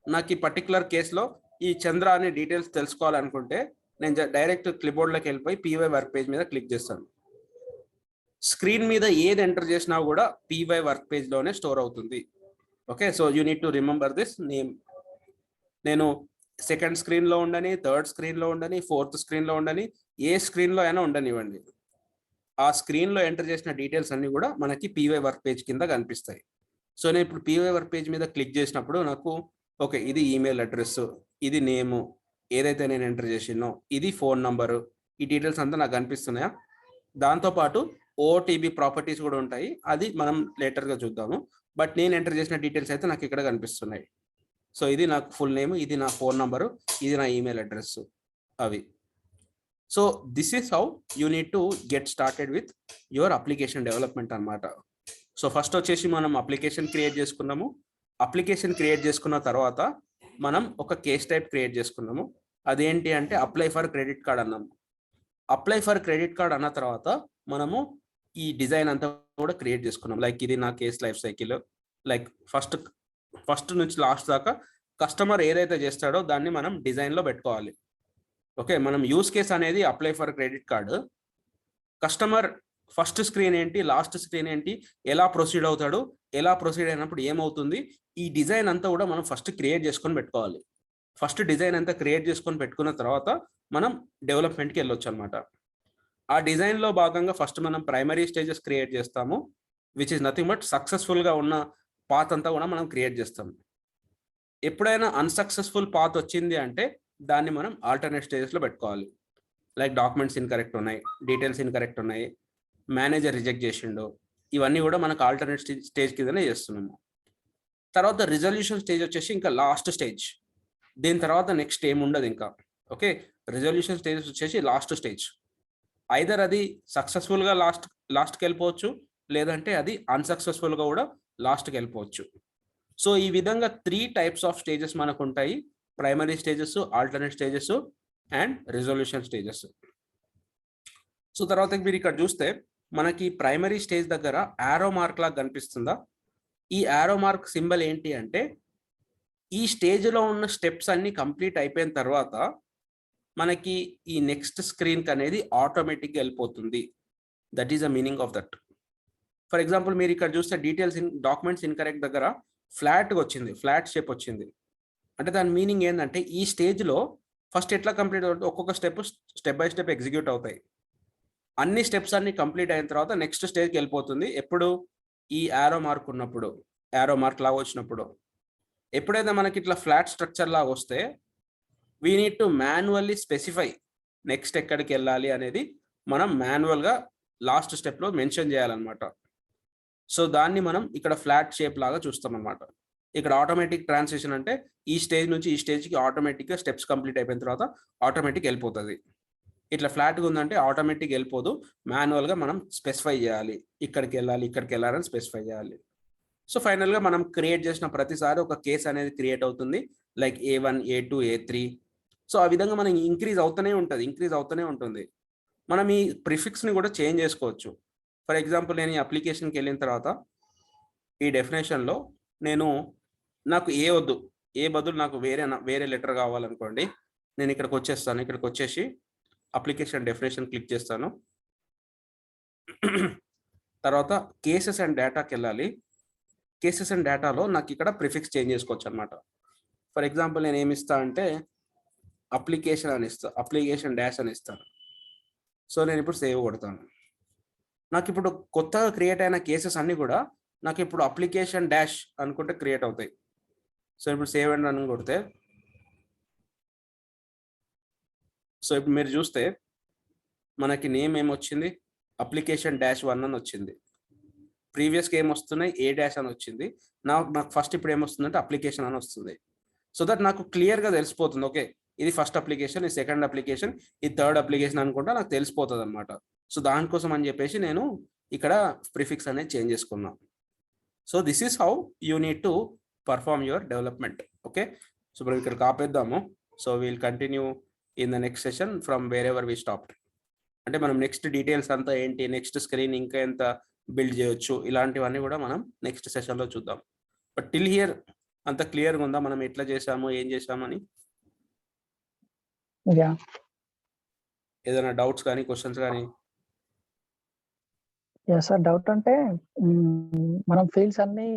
నాకు ఈ పర్టికులర్ కేసులో ఈ చంద్ర అనే డీటెయిల్స్ తెలుసుకోవాలనుకుంటే నేను డైరెక్ట్ క్లిప్బోర్డ్లోకి వెళ్ళిపోయి పీవై వర్క్ పేజ్ మీద క్లిక్ చేస్తాను. స్క్రీన్ మీద ఏది ఎంటర్ చేసినా కూడా పీవై వర్క్ పేజ్లోనే స్టోర్ అవుతుంది. Okay, so you need to remember this name. నేను సెకండ్ స్క్రీన్లో ఉండని, థర్డ్ స్క్రీన్లో ఉండని, ఫోర్త్ స్క్రీన్లో ఉండని, ఏ స్క్రీన్లో అయినా ఉండనివ్వండి, ఆ స్క్రీన్లో ఎంటర్ చేసిన డీటెయిల్స్ అన్ని కూడా మనకి పీవై వర్క్ పేజ్ కింద కనిపిస్తాయి. సో నేను ఇప్పుడు పీవై వర్క్ పేజ్ మీద క్లిక్ చేసినప్పుడు నాకు ఓకే ఇది ఈమెయిల్ అడ్రస్, ఇది నేము ఏదైతే నేను ఎంటర్ చేసినో, ఇది ఫోన్ నంబరు, ఈ డీటెయిల్స్ అంతా నాకు కనిపిస్తున్నాయా. దాంతోపాటు ఓటీబీ ప్రాపర్టీస్ కూడా ఉంటాయి, అది మనం లేటర్గా చూద్దాము. బట్ నేను ఎంటర్ చేసిన డీటెయిల్స్ అయితే నాకు ఇక్కడ కనిపిస్తున్నాయి. సో ఇది నాకు ఫుల్ నేమ్, ఇది నా ఫోన్ నంబరు, ఇది నా ఈమెయిల్ అడ్రస్ అవి. So this is how you need to get started with your application development అన్నమాట. సో ఫస్ట్ వచ్చేసి మనం అప్లికేషన్ క్రియేట్ చేసుకున్నాము. అప్లికేషన్ క్రియేట్ చేసుకున్న తర్వాత మనం ఒక కేస్ టైప్ క్రియేట్ చేసుకున్నాము. అదేంటి అంటే అప్లై ఫర్ క్రెడిట్ కార్డ్ అన్నాము. అప్లై ఫర్ క్రెడిట్ కార్డ్ అన్న తర్వాత మనము ఈ డిజైన్ అంతా కూడా క్రియేట్ చేసుకున్నాం. లైక్ ఇది నా case life cycle, like first నుంచి లాస్ట్ దాకా కస్టమర్ ఏదైతే చేస్తాడో దాన్ని మనం డిజైన్లో పెట్టుకోవాలి. ఓకే, మనం యూస్ కేస్ అనేది apply for credit card. Customer first screen ఏంటి, లాస్ట్ స్క్రీన్ ఏంటి, ఎలా ప్రొసీడ్ అవుతాడు, ఎలా ప్రొసీడ్ అయినప్పుడు ఏమవుతుంది, ఈ డిజైన్ అంతా కూడా మనం ఫస్ట్ క్రియేట్ చేసుకొని పెట్టుకోవాలి. ఫస్ట్ డిజైన్ అంతా క్రియేట్ చేసుకొని పెట్టుకున్న తర్వాత మనం డెవలప్మెంట్కి వెళ్ళొచ్చు అనమాట. ఆ డిజైన్లో భాగంగా ఫస్ట్ మనం ప్రైమరీ స్టేజెస్ క్రియేట్ చేస్తాము, విచ్ ఇస్ నథింగ్ బట్ సక్సెస్ఫుల్గా ఉన్న పాత్ అంతా కూడా మనం క్రియేట్ చేస్తాము. ఎప్పుడైనా అన్సక్సెస్ఫుల్ పాత్ వచ్చింది అంటే దాన్ని మనం ఆల్టర్నేట్ స్టేజెస్లో పెట్టుకోవాలి. లైక్ డాక్యుమెంట్స్ ఇన్కరెక్ట్ ఉన్నాయి, డీటెయిల్స్ ఇన్కరెక్ట్ ఉన్నాయి, మేనేజర్ రిజెక్ట్ చేసిండు, ఇవన్నీ కూడా మనకు ఆల్టర్నేట్ స్టేజ్ కిందనే చేస్తున్నాము. తర్వాత రిజల్యూషన్ స్టేజ్ వచ్చేసి ఇంకా లాస్ట్ స్టేజ్. దీని తర్వాత నెక్స్ట్ ఏముండదు ఇంకా. ఓకే, రిజల్యూషన్ స్టేజ్ వచ్చేసి లాస్ట్ స్టేజ్. ఐదర్ అది సక్సెస్ఫుల్గా లాస్ట్కి వెళ్ళిపోవచ్చు, లేదంటే అది అన్సక్సెస్ఫుల్గా కూడా లాస్ట్కి వెళ్ళిపోవచ్చు. సో ఈ విధంగా 3 టైప్స్ ఆఫ్ స్టేజెస్ మనకు ఉంటాయి: primary stages, alternate stages and resolution stages. So తర్వాత మీరు ఇక్కడ చూస్తే మనకి ప్రైమరీ స్టేజ్ దగ్గర యారో మార్క్ లాగా కనిపిస్తుందా? ఈ యారో మార్క్ సింబల్ ఏంటి అంటే ఈ స్టేజ్లో ఉన్న స్టెప్స్ అన్ని కంప్లీట్ అయిపోయిన తర్వాత మనకి ఈ నెక్స్ట్ స్క్రీన్కి అనేది ఆటోమేటిక్గా వెళ్ళిపోతుంది. That is the meaning of that. For example మీరు ఇక్కడ చూస్తే డీటెయిల్స్ డాక్యుమెంట్స్ ఇన్కరెక్ట్ దగ్గర ఫ్లాట్గా వచ్చింది, ఫ్లాట్ షేప్ వచ్చింది. అంటే దాని మీనింగ్ ఏంటంటే ఈ స్టేజ్లో ఫస్ట్ ఎట్లా కంప్లీట్ అవుతుంది, ఒక్కొక్క స్టెప్ బై స్టెప్ ఎగ్జిక్యూట్ అవుతాయి. అన్ని స్టెప్స్ అన్ని కంప్లీట్ అయిన తర్వాత నెక్స్ట్ స్టేజ్కి వెళ్ళిపోతుంది. ఎప్పుడు? ఈ యారో మార్క్ ఉన్నప్పుడు, యారో మార్క్ లాగా వచ్చినప్పుడు. ఎప్పుడైతే మనకి ఇట్లా ఫ్లాట్ స్ట్రక్చర్ లాగా వస్తే we need to manually specify next ఎక్కడికి వెళ్ళాలి అనేది మనం మాన్యువల్గా లాస్ట్ స్టెప్లో మెన్షన్ చేయాలన్నమాట. సో దాన్ని మనం ఇక్కడ ఫ్లాట్ షేప్ లాగా చూస్తాం అన్నమాట. ఇక్కడ ఆటోమేటిక్ ట్రాన్సిషన్ అంటే ఈ స్టేజ్ నుంచి ఈ స్టేజ్కి ఆటోమేటిక్గా స్టెప్స్ కంప్లీట్ అయిపోయిన తర్వాత ఆటోమేటిక్ వెళ్ళిపోతుంది. ఇట్లా ఫ్లాట్గా ఉందంటే ఆటోమేటిక్ వెళ్ళిపోదు, మాన్యువల్గా మనం స్పెసిఫై చేయాలి, ఇక్కడికి వెళ్ళాలని స్పెసిఫై చేయాలి. సో ఫైనల్గా మనం క్రియేట్ చేసిన ప్రతిసారి ఒక కేస్ అనేది క్రియేట్ అవుతుంది, like A1, A2, A3. So ఆ విధంగా మనం ఇంక్రీజ్ అవుతూనే ఉంటుంది. మనం ఈ ప్రిఫిక్స్ని కూడా చేంజ్ చేసుకోవచ్చు. ఫర్ ఎగ్జాంపుల్ నేను ఈ అప్లికేషన్కి వెళ్ళిన తర్వాత ఈ డెఫినేషన్లో నాకు ఏ వద్దు, ఏ బదులు నాకు వేరే లెటర్ కావాలనుకోండి, నేను ఇక్కడికి వచ్చేస్తాను. ఇక్కడికి వచ్చేసి అప్లికేషన్ డెఫినేషన్ క్లిక్ చేస్తాను. తర్వాత కేసెస్ అండ్ డేటాకి వెళ్ళాలి. కేసెస్ అండ్ డేటాలో నాకు ఇక్కడ ప్రిఫిక్స్ చేంజ్ చేసుకోవచ్చు అనమాట. ఫర్ ఎగ్జాంపుల్ నేను ఏమి ఇస్తా అంటే అప్లికేషన్ డాష్ అని ఇస్తాను. సో నేను ఇప్పుడు సేవ్ కొడతాను. నాకు ఇప్పుడు కొత్తగా క్రియేట్ అయిన కేసెస్ అన్నీ కూడా నాకు ఇప్పుడు అప్లికేషన్ డాష్ అనుకుంటే క్రియేట్ అవుతాయి. సో ఇప్పుడు సేవ్ అండ్ రన్ కొడితే, సో ఇప్పుడు మీరు చూస్తే మనకి నేమ్ ఏమొచ్చింది, అప్లికేషన్ -1 అని వచ్చింది. ప్రీవియస్గా ఏమొస్తున్నాయి, ఏ డాష్ అని వచ్చింది. నాకు ఫస్ట్ ఇప్పుడు ఏమొస్తుందంటే అప్లికేషన్ అని వస్తుంది. సో దట్ నాకు క్లియర్గా తెలిసిపోతుంది, ఓకే ఇది ఫస్ట్ అప్లికేషన్, ఇది సెకండ్ అప్లికేషన్, ఇది థర్డ్ అప్లికేషన్ అనుకుంటా నాకు తెలిసిపోతుంది అనమాట. సో దానికోసం అని చెప్పేసి నేను ఇక్కడ ప్రిఫిక్స్ అనేది చేంజ్ చేసుకున్నాను. So this is how you need to perform your development. Okay, so ఇప్పుడు ఇక్కడ కాపేద్దాము. So we'll continue in the next session from wherever we stopped. అంటే మనం నెక్స్ట్ డీటెయిల్స్ అంతా ఏంటి, నెక్స్ట్ స్క్రీన్ ఇంకా ఎంత బిల్డ్ చేయొచ్చు, ఇలాంటివన్నీ కూడా మనం నెక్స్ట్ సెషన్లో చూద్దాం. బట్ టిల్ హియర్ అంత క్లియర్గా ఉందా మనం ఎట్లా చేసాము, ఏం చేసామని? యా ఏదైనా డౌట్స్ కానీ క్వశ్చన్స్ కానీ? సార్ డౌట్ అంటే మనం ఫీల్డ్స్ అన్ని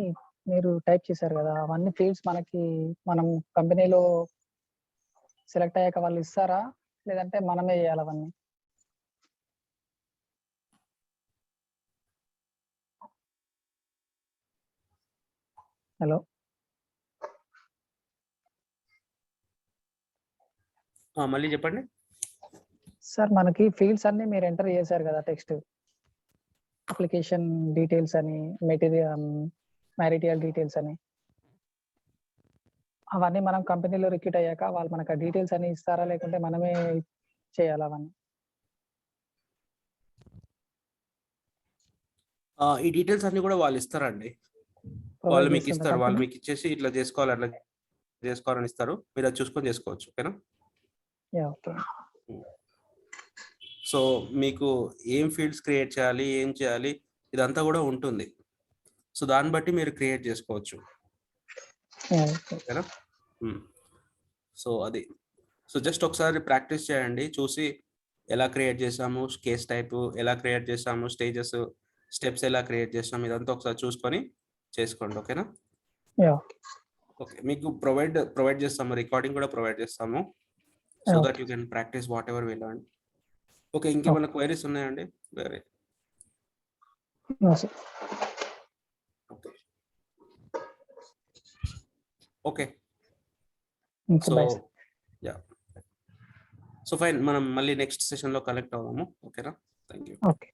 మీరు టైప్ చేశారు కదా, అవన్నీ ఫీల్డ్స్ మనకి మనం కంపెనీలో సెలెక్ట్ అయ్యాక వాళ్ళు ఇస్తారా, లేదంటే మనమే చేయాలి అవన్నీ? హలో మళ్ళీ చెప్పండి సార్. మనకి ఫీల్డ్స్ అన్ని మీరు ఎంటర్ చేశారు కదా, టెక్స్ట్ అప్లికేషన్ డీటెయిల్స్ అని, మ్యారిటల్ డీటెయిల్స్ అని, అవన్నీ మనం కంపెనీలో రిక్రూట్ అయ్యాక వాళ్ళు మనకు ఆ డీటెయిల్స్ అని ఇస్తారా, లేకుంటే మనమే చేయాలి అవన్నీ? ఈ డీటెయిల్స్ అన్ని కూడా వాళ్ళు ఇస్తారండి. వాళ్ళు మీకు ఇస్తారు, వాళ్ళు మీకు ఇచ్చేసి ఇట్లా చేసుకోవాలి అట్లా చేసుకోవాలని ఇస్తారు, మీరు అది చూసుకొని చేసుకోవచ్చు. ఓకేనా? సో మీకు ఏం ఫీల్డ్స్ క్రియేట్ చేయాలి, ఏం చేయాలి, ఇదంతా కూడా ఉంటుంది. సో దాన్ని బట్టి మీరు క్రియేట్ చేసుకోవచ్చు. ఓకేనా? సో అది. సో జస్ట్ ఒకసారి ప్రాక్టీస్ చేయండి, చూసి ఎలా క్రియేట్ చేసాము, కేస్ టైప్ ఎలా క్రియేట్ చేసాము, స్టెప్స్ ఎలా క్రియేట్ చేసాము, ఇదంతా ఒకసారి చూసుకొని చేసుకోండి. ఓకేనా? ఓకే, మీకు ప్రొవైడ్ చేస్తాము, రికార్డింగ్ కూడా ప్రొవైడ్ చేస్తాము, so that you can practice whatever we learn. Okay, ఇంకేమైనా క్వైరీస్ ఉన్నాయండి వేరే? Okay so yeah, so fine, మనం మళ్ళీ నెక్స్ట్ సెషన్లో కనెక్ట్ అవుదాము. ఓకేనా? Thank you. ఓకే.